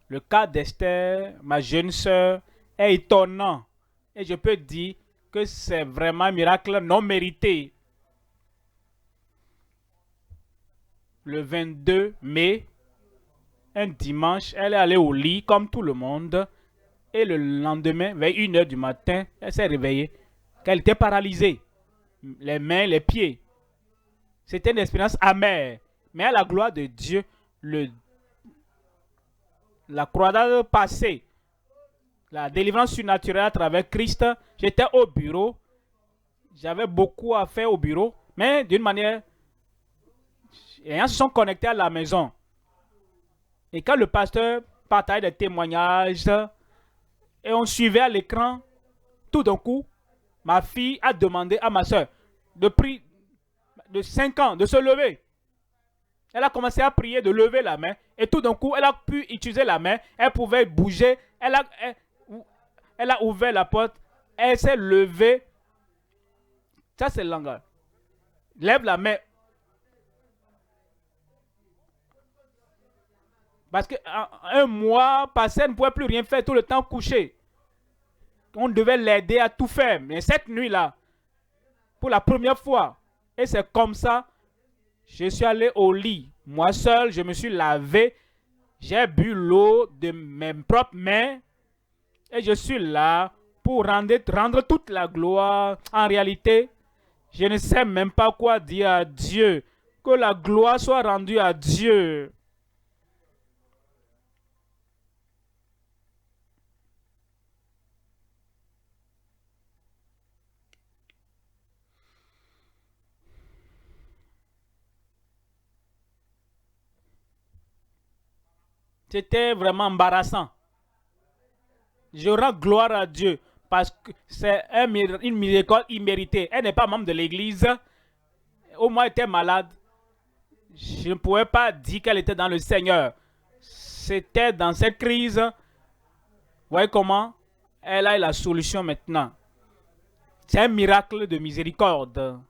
Le cas d'Esther, ma jeune sœur, est étonnant. Et je peux dire que c'est vraiment un miracle non mérité. Le 22 mai, un dimanche, elle est allée au lit comme tout le monde. Et le lendemain, vers 1h du matin, elle s'est réveillée. Qu'elle était paralysée. Les mains, les pieds. C'était une expérience amère. Mais à la gloire de Dieu, la croisade passée, la délivrance surnaturelle à travers Christ, j'étais au bureau. J'avais beaucoup à faire au bureau. Mais d'une manière, les gens se sont connectés à la maison. Et quand le pasteur partageait des témoignages et on suivait à l'écran, tout d'un coup, ma fille a demandé à ma soeur de 5 ans de se lever. Elle a commencé à prier de lever la main et tout d'un coup, elle a pu utiliser la main. Elle pouvait bouger. Elle a ouvert la porte. Elle s'est levée. Ça, c'est le langage. Lève la main. Parce qu'un mois passé, elle ne pouvait plus rien faire, tout le temps couché. On devait l'aider à tout faire. Mais cette nuit-là, pour la première fois, et c'est comme ça, je suis allé au lit. Moi seul, je me suis lavé. J'ai bu l'eau de mes propres mains. Et je suis là pour rendre toute la gloire. En réalité, je ne sais même pas quoi dire à Dieu. Que la gloire soit rendue à Dieu. C'était vraiment embarrassant. Je rends gloire à Dieu parce que c'est une miséricorde imméritée. Elle n'est pas membre de l'église. Au moins, elle était malade. Je ne pouvais pas dire qu'elle était dans le Seigneur. C'était dans cette crise. Vous voyez comment elle a la solution maintenant. C'est un miracle de miséricorde.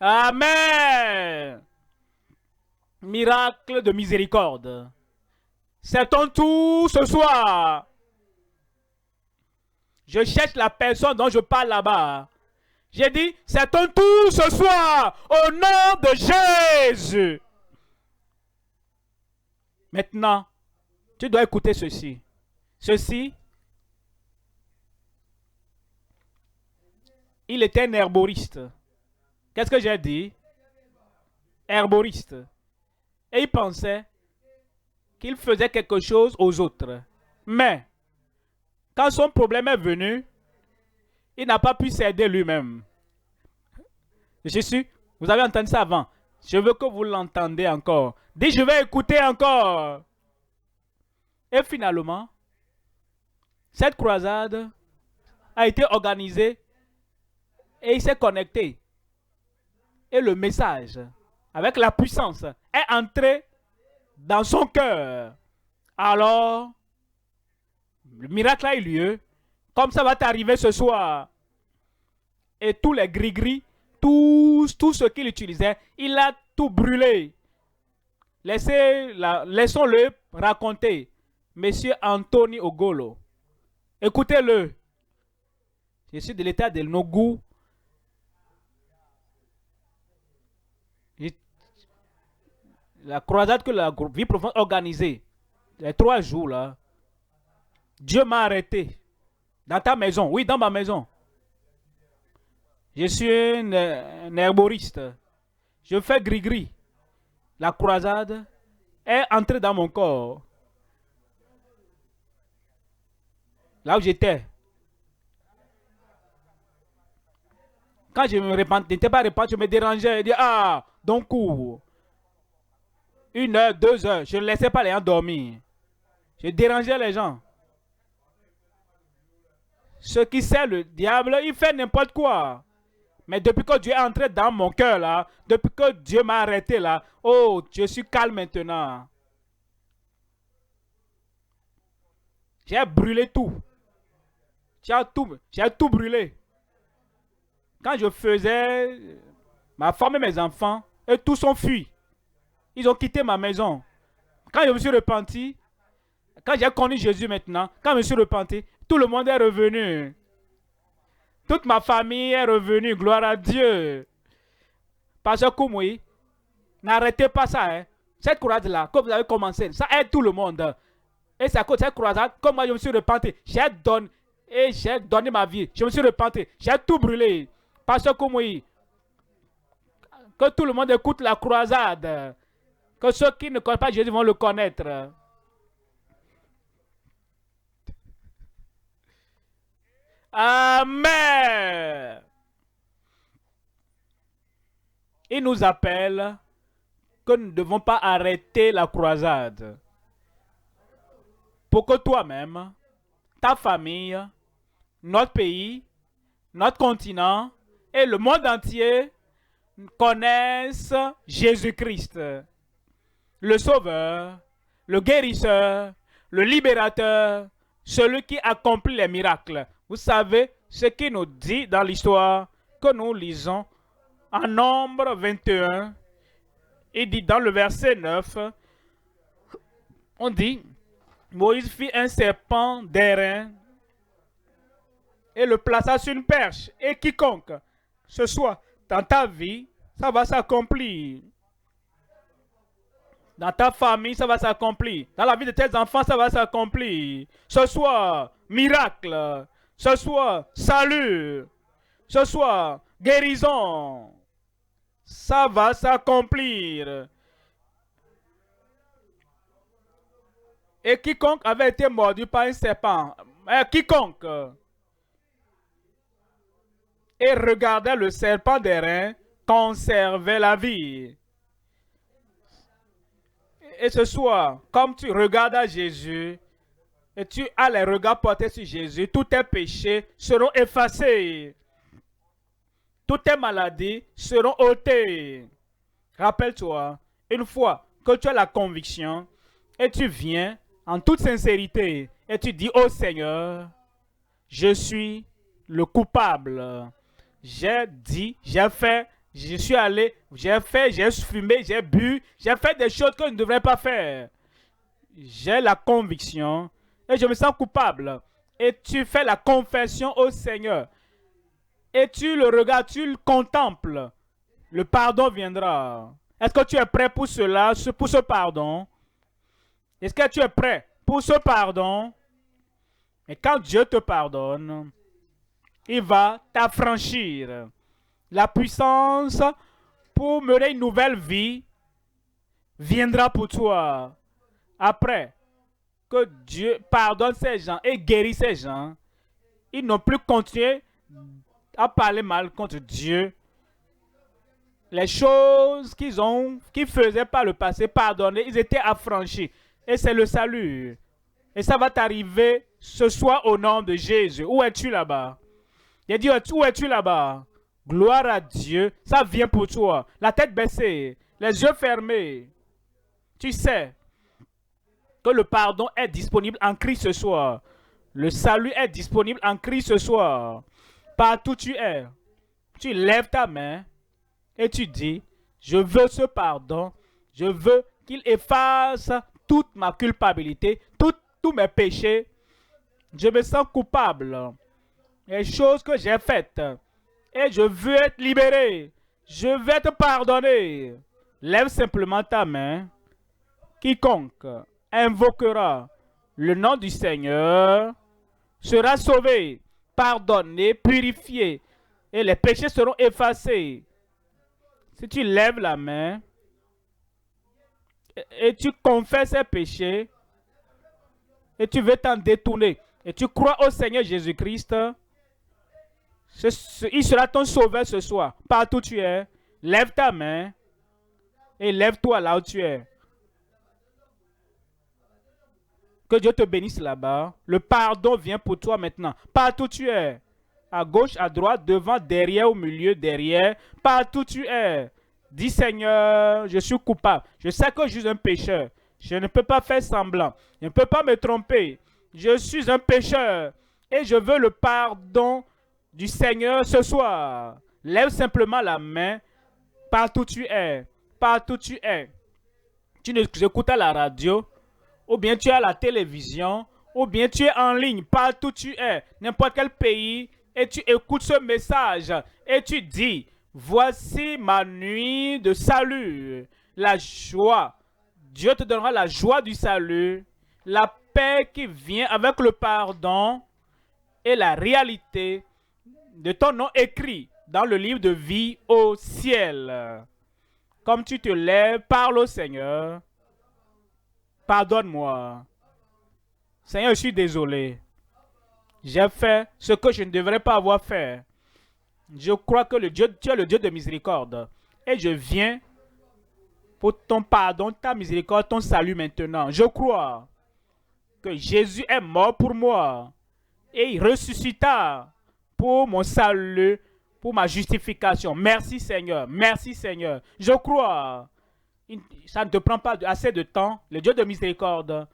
Amen. Miracle de miséricorde. C'est ton tour ce soir. Je cherche la personne dont je parle là-bas. J'ai dit, c'est ton tour ce soir. Au nom de Jésus. Maintenant, tu dois écouter ceci. Ceci, il était un herboriste. Qu'est-ce que j'ai dit? Herboriste. Et il pensait qu'il faisait quelque chose aux autres. Mais, quand son problème est venu, il n'a pas pu s'aider lui-même. Jésus, vous avez entendu ça avant. Je veux que vous l'entendez encore. Dis, je vais écouter encore. Et finalement, cette croisade a été organisée et il s'est connecté. Et le message, avec la puissance, est entré dans son cœur. Alors, le miracle a eu lieu, comme ça va t'arriver ce soir. Et tous les gris-gris, tout ce qu'il utilisait, il a tout brûlé. Laissons-le raconter. Monsieur Anthony Ogolo. Écoutez-le. Je suis de l'état de Nogu. La croisade que la vie profonde organisée, les 3 jours là, Dieu m'a arrêté. Dans ta maison, oui, dans ma maison. Je suis un herboriste. Je fais gris-gris. La croisade est entrée dans mon corps. Là où j'étais. Quand je me n'étais pas repenti, je me dérangeais. Je disais, ah, donc coup. 1 heure, 2 heures. Je ne laissais pas les gens dormir. Je dérangeais les gens. Ce qui sert le diable, il fait n'importe quoi. Mais depuis que Dieu est entré dans mon cœur là, depuis que Dieu m'a arrêté là, oh, je suis calme maintenant. J'ai brûlé tout. J'ai tout brûlé. Quand je faisais ma femme et mes enfants, et tous sont fuis. Ils ont quitté ma maison. Quand je me suis repenti, quand j'ai connu Jésus maintenant, quand je me suis repenti, tout le monde est revenu. Toute ma famille est revenue, gloire à Dieu. Pasteur Koumoui, n'arrêtez pas ça. Hein. Cette croisade-là, comme vous avez commencé, ça aide tout le monde. Et c'est à cause de cette croisade, comme moi je me suis repenti, j'ai donné ma vie. Je me suis repenti, j'ai tout brûlé. Pasteur Koumoui, que tout le monde écoute la croisade. Que ceux qui ne connaissent pas Jésus vont le connaître. Amen. Il nous appelle que nous ne devons pas arrêter la croisade. Pour que toi-même, ta famille, notre pays, notre continent et le monde entier connaissent Jésus-Christ, le Sauveur, le Guérisseur, le Libérateur, celui qui accomplit les miracles. Vous savez ce qu'il nous dit dans l'histoire que nous lisons en Nombre 21. Il dit dans le verset 9, on dit, Moïse fit un serpent d'airain et le plaça sur une perche. Et quiconque, ce soit dans ta vie, ça va s'accomplir. Dans ta famille, ça va s'accomplir. Dans la vie de tes enfants, ça va s'accomplir. Ce soit miracle. Ce soit salut. Ce soit guérison. Ça va s'accomplir. Et quiconque avait été mordu par un serpent, quiconque, et regardait le serpent d'airain, conservait la vie. Et ce soir, comme tu regardes à Jésus, et tu as les regards portés sur Jésus, tous tes péchés seront effacés. Toutes tes maladies seront ôtées. Rappelle-toi, une fois que tu as la conviction, et tu viens en toute sincérité, et tu dis, oh Seigneur, je suis le coupable. J'ai dit, j'ai fait, je suis allé, j'ai fait, j'ai fumé, j'ai bu, j'ai fait des choses que je ne devrais pas faire. J'ai la conviction et je me sens coupable. Et tu fais la confession au Seigneur. Et tu le regardes, tu le contemples. Le pardon viendra. Est-ce que tu es prêt pour cela, pour ce pardon? Est-ce que tu es prêt pour ce pardon? Et quand Dieu te pardonne, il va t'affranchir. La puissance pour mener une nouvelle vie viendra pour toi. après que Dieu pardonne ces gens et guérit ces gens, ils n'ont plus continué à parler mal contre Dieu. Les choses qu'ils faisaient par le passé, pardonner, ils étaient affranchis. Et c'est le salut. Et ça va t'arriver ce soir au nom de Jésus. Où es-tu là-bas? Il a dit, où es-tu là-bas? Gloire à Dieu. Ça vient pour toi. La tête baissée, les yeux fermés. Tu sais que le pardon est disponible en Christ ce soir. Le salut est disponible en Christ ce soir. Partout où tu es, tu lèves ta main et tu dis, je veux ce pardon. Je veux qu'il efface toute ma culpabilité, tous mes péchés. Je me sens coupable. Les choses que j'ai faites. Et je veux être libéré. Je veux être pardonné. Lève simplement ta main. Quiconque invoquera le nom du Seigneur sera sauvé, pardonné, purifié. Et les péchés seront effacés. Si tu lèves la main et tu confesses ces péchés et tu veux t'en détourner et tu crois au Seigneur Jésus-Christ, il sera ton sauveur ce soir. Partout où tu es, lève ta main et lève-toi là où tu es. Que Dieu te bénisse là-bas. Le pardon vient pour toi maintenant. Partout où tu es. À gauche, à droite, devant, derrière, au milieu, derrière. Partout où tu es. Dis Seigneur, je suis coupable. Je sais que je suis un pécheur. Je ne peux pas faire semblant. Je ne peux pas me tromper. Je suis un pécheur. Et je veux le pardon du Seigneur ce soir. Lève simplement la main. Partout où tu es. Partout où tu es. Tu nous écoutes à la radio. Ou bien tu es à la télévision. Ou bien tu es en ligne. Partout où tu es. N'importe quel pays. Et tu écoutes ce message. Et tu dis. Voici ma nuit de salut. La joie. Dieu te donnera la joie du salut. La paix qui vient avec le pardon. Et la réalité de ton nom écrit dans le livre de vie au ciel. Comme tu te lèves, parle au Seigneur. Pardonne-moi. Seigneur, je suis désolé. J'ai fait ce que je ne devrais pas avoir fait. Je crois que tu es le Dieu de miséricorde. Et je viens pour ton pardon, ta miséricorde, ton salut maintenant. Je crois que Jésus est mort pour moi. Et il ressuscita pour mon salut, pour ma justification. Merci Seigneur, merci Seigneur. Je crois. Ça ne te prend pas assez de temps. Le Dieu de miséricorde,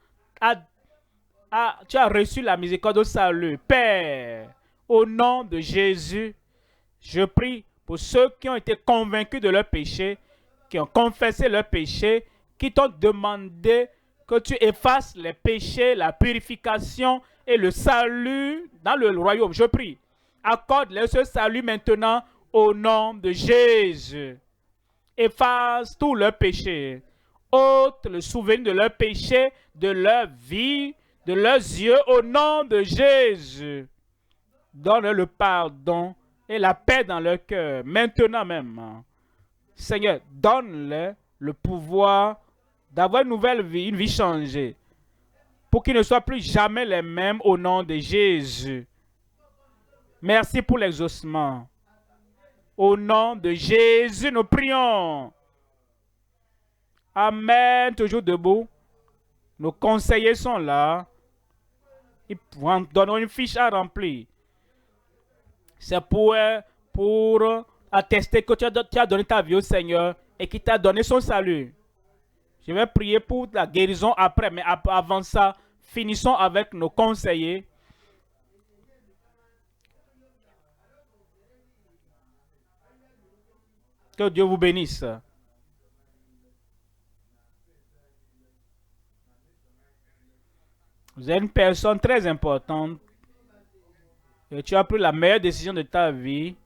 tu as reçu la miséricorde au salut. Père, au nom de Jésus, je prie pour ceux qui ont été convaincus de leur péché, qui ont confessé leur péché, qui t'ont demandé que tu effaces les péchés, la purification et le salut dans le royaume. Je prie, accorde-leur ce salut maintenant au nom de Jésus. Efface tous leurs péchés. Ôte le souvenir de leurs péchés, de leur vie, de leurs yeux au nom de Jésus. Donne le pardon et la paix dans leur cœur, maintenant même. Seigneur, donne-leur le pouvoir d'avoir une nouvelle vie, une vie changée, pour qu'ils ne soient plus jamais les mêmes au nom de Jésus. Merci pour l'exaucement. Au nom de Jésus, nous prions. Amen. Toujours debout. Nos conseillers sont là. Ils vous donneront une fiche à remplir. C'est pour attester que tu as donné ta vie au Seigneur et qu'il t'a donné son salut. Je vais prier pour la guérison après, mais avant ça, finissons avec nos conseillers. Que Dieu vous bénisse. Vous êtes une personne très importante. Et tu as pris la meilleure décision de ta vie.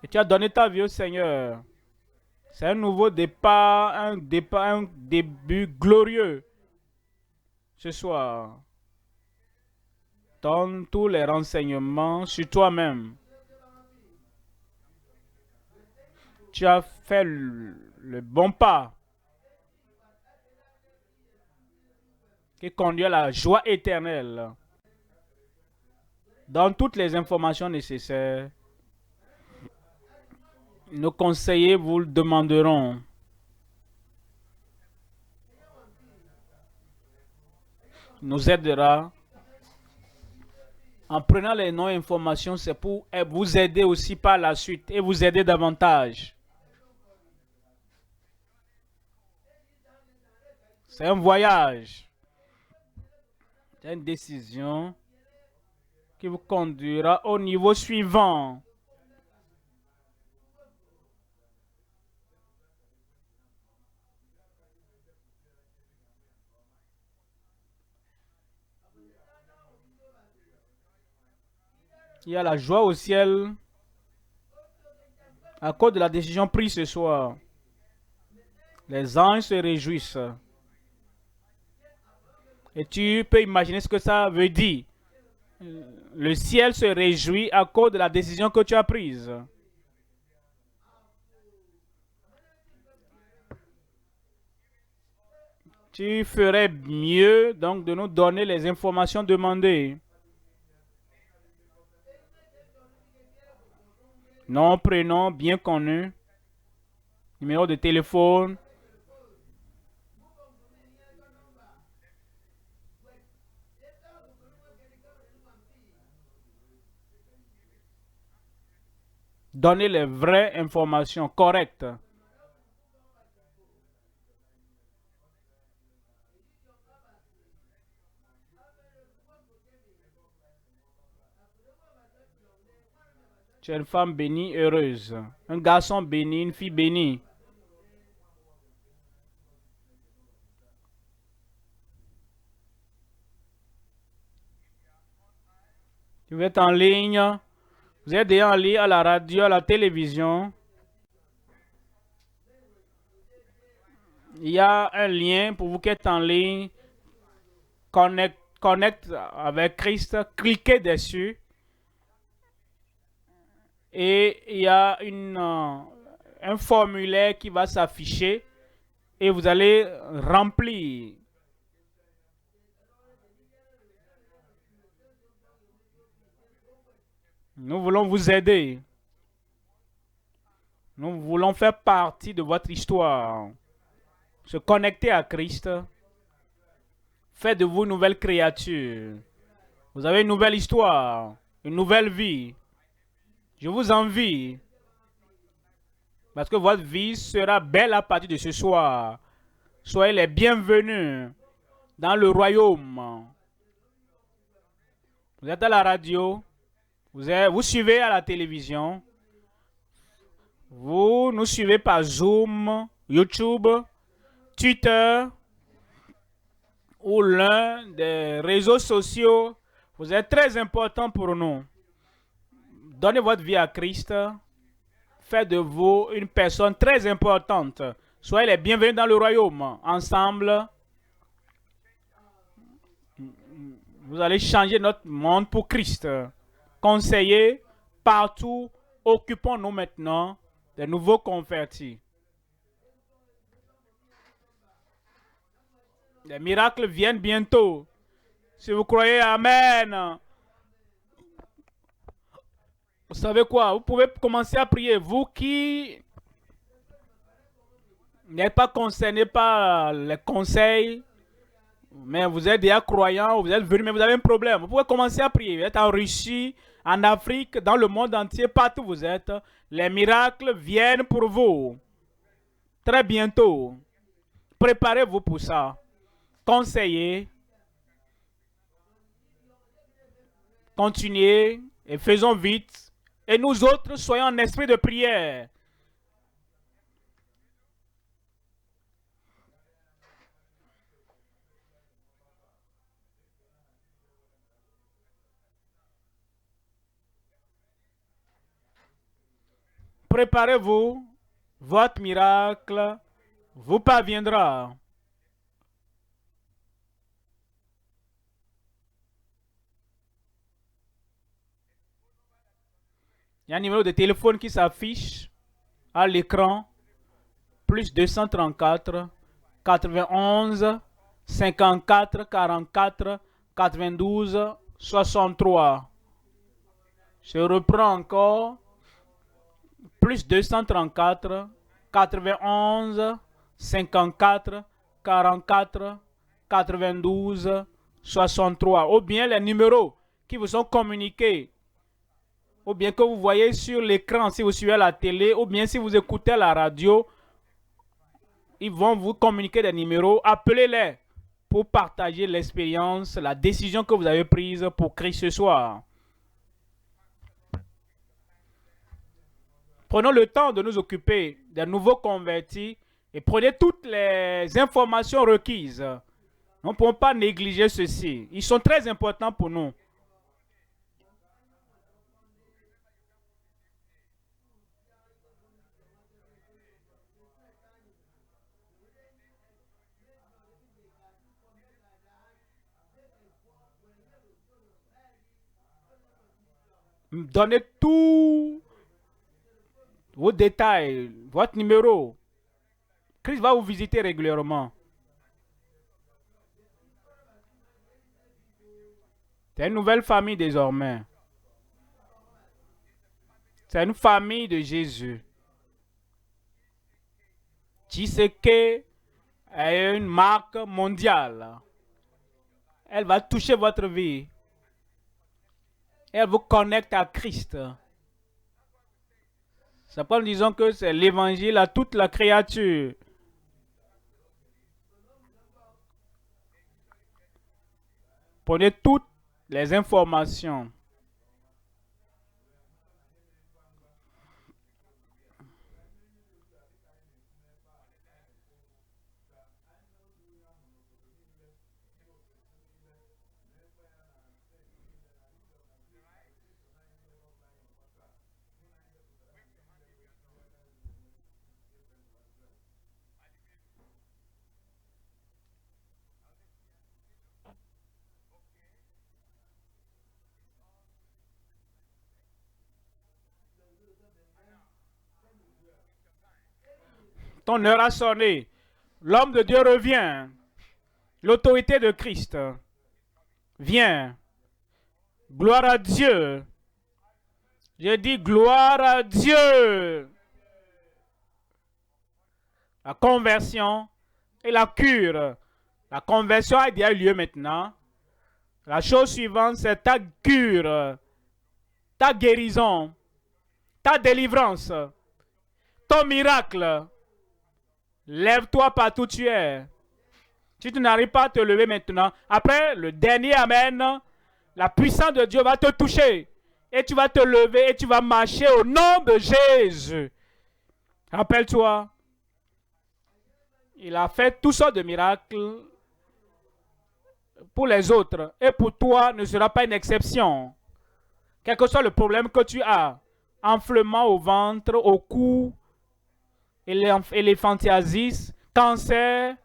Et tu as donné ta vie au Seigneur. C'est un nouveau départ, un début glorieux. Ce soir, donne tous les renseignements sur toi-même. Tu as fait le bon pas. qui conduit à la joie éternelle. Donne toutes les informations nécessaires. Nos conseillers vous le demanderont. Nous aidera. En prenant les noms et informations, c'est pour vous aider aussi par la suite et vous aider davantage. C'est un voyage. C'est une décision qui vous conduira au niveau suivant. Il y a la joie au ciel à cause de la décision prise ce soir. Les anges se réjouissent. Et tu peux imaginer ce que ça veut dire. Le ciel se réjouit à cause de la décision que tu as prise. Tu ferais mieux donc de nous donner les informations demandées. Nom, prénom bien connu, numéro de téléphone. Donnez les vraies informations correctes. Tu es une femme bénie, heureuse. Un garçon béni, une fille bénie. Vous êtes en ligne. Vous êtes déjà en ligne à la radio, à la télévision. Il y a un lien pour vous qui êtes en ligne. Connect avec Christ. Cliquez dessus. Et il y a un formulaire qui va s'afficher. Et vous allez remplir. Nous voulons vous aider. Nous voulons faire partie de votre histoire. Se connecter à Christ. Faites de vous une nouvelle créature. Vous avez une nouvelle histoire. Une nouvelle vie. Je vous envie. Parce que votre vie sera belle à partir de ce soir. Soyez les bienvenus dans le royaume. Vous êtes à la radio. Vous suivez à la télévision. Vous nous suivez par Zoom, YouTube, Twitter ou l'un des réseaux sociaux. Vous êtes très important pour nous. Donnez votre vie à Christ. Faites de vous une personne très importante. Soyez les bienvenus dans le royaume. Ensemble, vous allez changer notre monde pour Christ. Conseillers partout, occupons-nous maintenant des nouveaux convertis. Les miracles viennent bientôt. Si vous croyez, amen. Vous savez quoi? Vous pouvez commencer à prier. Vous qui n'êtes pas concernés par les conseils, mais vous êtes déjà croyants, vous êtes venus, mais vous avez un problème. Vous pouvez commencer à prier. Vous êtes en Russie, en Afrique, dans le monde entier, partout où vous êtes. Les miracles viennent pour vous. Très bientôt. Préparez-vous pour ça. Conseillez. Continuez et faisons vite. Et nous autres, soyons en esprit de prière. Préparez-vous, votre miracle vous parviendra. Il y a un numéro de téléphone qui s'affiche à l'écran. Plus 234 91 54 44 92 63. Je reprends encore. Plus 234 91 54 44 92 63. Ou bien les numéros qui vous sont communiqués, ou bien que vous voyez sur l'écran si vous suivez la télé, ou bien si vous écoutez la radio, ils vont vous communiquer des numéros. Appelez-les pour partager l'expérience, la décision que vous avez prise pour Christ ce soir. Prenons le temps de nous occuper des nouveaux convertis et prenez toutes les informations requises. Nous ne pouvons pas négliger ceci. Ils sont très importants pour nous. Donnez tous vos détails, votre numéro. Christ va vous visiter régulièrement. C'est une nouvelle famille désormais. C'est une famille de Jésus. Chiseke est une marque mondiale. Elle va toucher votre vie. Elle vous connecte à Christ. C'est pourquoi nous disons que c'est l'évangile à toute la créature. Prenez toutes les informations. Ton heure a sonné. L'homme de Dieu revient. L'autorité de Christ vient. Gloire à Dieu. Je dis gloire à Dieu. La conversion et la cure. La conversion a déjà eu lieu maintenant. La chose suivante, c'est ta cure, ta guérison, ta délivrance, ton miracle. Lève-toi partout où tu es. Si tu n'arrives pas à te lever maintenant, après le dernier Amen, la puissance de Dieu va te toucher. Et tu vas te lever et tu vas marcher au nom de Jésus. Rappelle-toi, il a fait toutes sortes de miracles pour les autres. Et pour toi, ne sera pas une exception. Quel que soit le problème que tu as, enflement au ventre, au cou, éléphantiasis, cancer,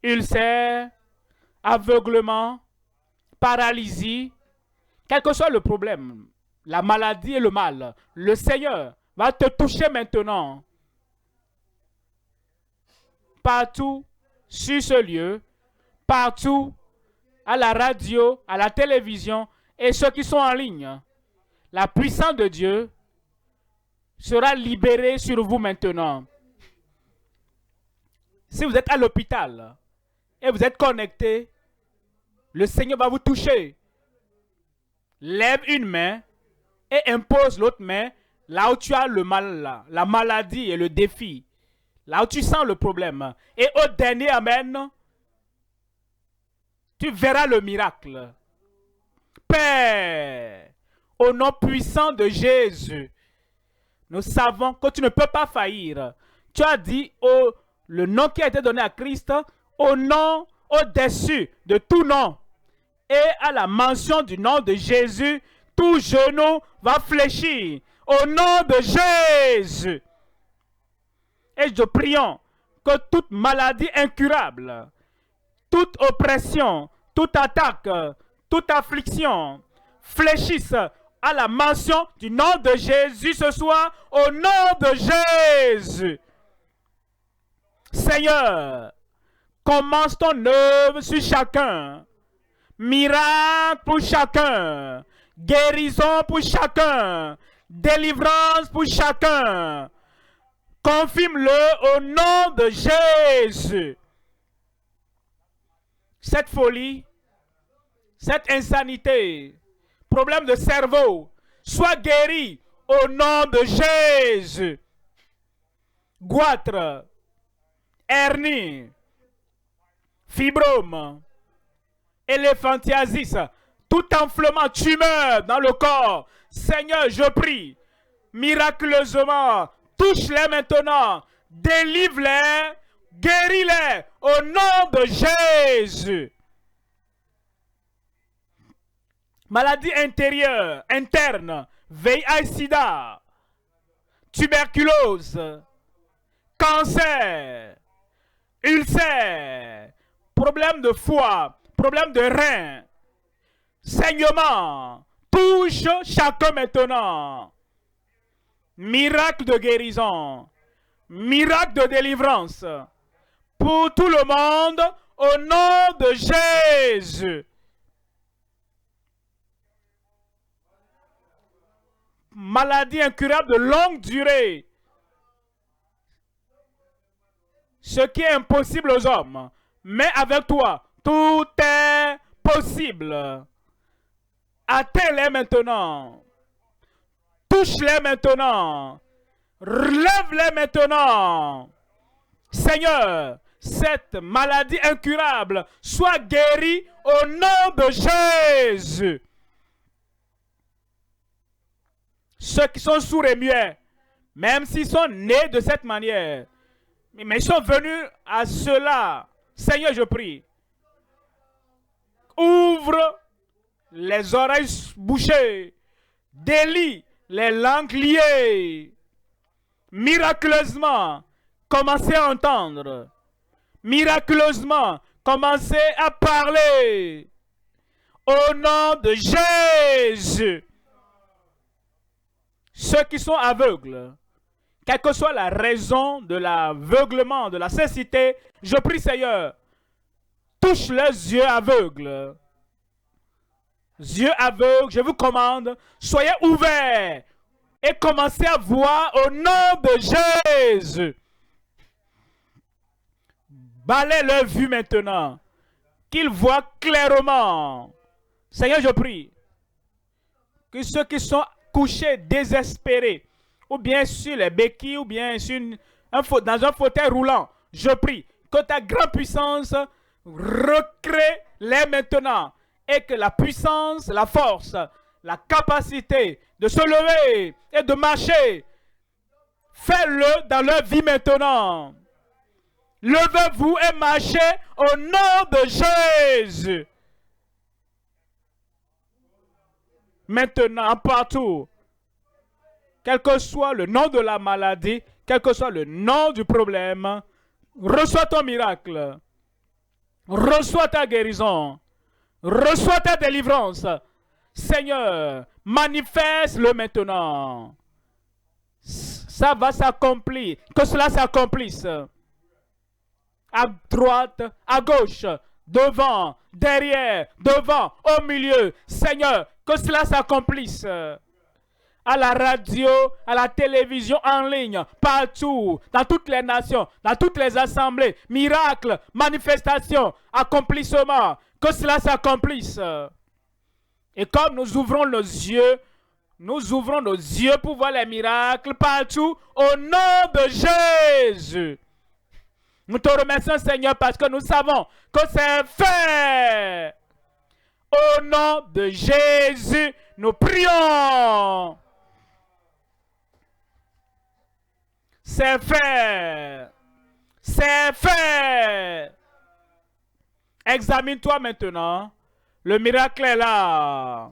ulcère, aveuglement, paralysie, quel que soit le problème, la maladie et le mal, le Seigneur va te toucher maintenant. Partout sur ce lieu, partout à la radio, à la télévision et ceux qui sont en ligne. La puissance de Dieu sera libérée sur vous maintenant. Si vous êtes à l'hôpital et vous êtes connecté, le Seigneur va vous toucher. Lève une main et impose l'autre main là où tu as le mal, la maladie et le défi. Là où tu sens le problème. Et au dernier Amen, tu verras le miracle. Père, au nom puissant de Jésus, nous savons que tu ne peux pas faillir. Tu as dit le nom qui a été donné à Christ, au nom au-dessus de tout nom. Et à la mention du nom de Jésus, tout genou va fléchir. Au nom de Jésus. Et je prie que toute maladie incurable, toute oppression, toute attaque, toute affliction fléchisse à la mention du nom de Jésus ce soir, au nom de Jésus. Seigneur, Commence ton œuvre sur chacun. Miracle pour chacun. Guérison pour chacun. Délivrance pour chacun. Confirme-le au nom de Jésus. Cette folie, cette insanité, problème de cerveau, soit guéri au nom de Jésus. Goitre, hernie, fibrome, éléphantiasis, tout enflement, tumeur dans le corps. Seigneur, je prie, miraculeusement, touche-les maintenant, délivre-les, guéris-les au nom de Jésus. Maladie intérieure, interne, VIH-Sida, tuberculose, cancer, ulcère, problème de foie, problème de rein, saignement, touche chacun maintenant. Miracle de guérison, miracle de délivrance pour tout le monde au nom de Jésus. Maladie incurable de longue durée, ce qui est impossible aux hommes, mais avec toi, tout est possible. Atteins-les maintenant. Touche-les maintenant. Relève-les maintenant. Seigneur, cette maladie incurable soit guérie au nom de Jésus. Ceux qui sont sourds et muets, même s'ils sont nés de cette manière, mais ils sont venus à cela. Seigneur, je prie. Ouvre les oreilles bouchées. Délie les langues liées. Miraculeusement, commencez à entendre. Miraculeusement, commencez à parler. Au nom de Jésus. Ceux qui sont aveugles, quelle que soit la raison de l'aveuglement, de la cécité, je prie Seigneur, touche leurs yeux aveugles. Yeux aveugles, je vous commande, soyez ouverts et commencez à voir au nom de Jésus. Balaie leur vue maintenant, qu'ils voient clairement. Seigneur, je prie que ceux qui sont couchés, désespérés, ou bien sur les béquilles, ou bien sur dans un fauteuil roulant, je prie que ta grande puissance recrée-les maintenant et que la puissance, la force, la capacité de se lever et de marcher, fais-le dans leur vie maintenant. Levez-vous et marchez au nom de Jésus. Maintenant, partout, quel que soit le nom de la maladie, quel que soit le nom du problème, reçois ton miracle, reçois ta guérison, reçois ta délivrance. Seigneur, manifeste-le maintenant. Ça va s'accomplir, que cela s'accomplisse. À droite, à gauche, devant, derrière, devant, au milieu. Seigneur, que cela s'accomplisse. À la radio, à la télévision, en ligne, partout, dans toutes les nations, dans toutes les assemblées. Miracles, manifestations, accomplissements. Que cela s'accomplisse. Et comme nous ouvrons nos yeux pour voir les miracles partout, au nom de Jésus. Nous te remercions, Seigneur, parce que nous savons que c'est fait. Au nom de Jésus, nous prions. C'est fait. C'est fait. Examine-toi maintenant. Le miracle est là.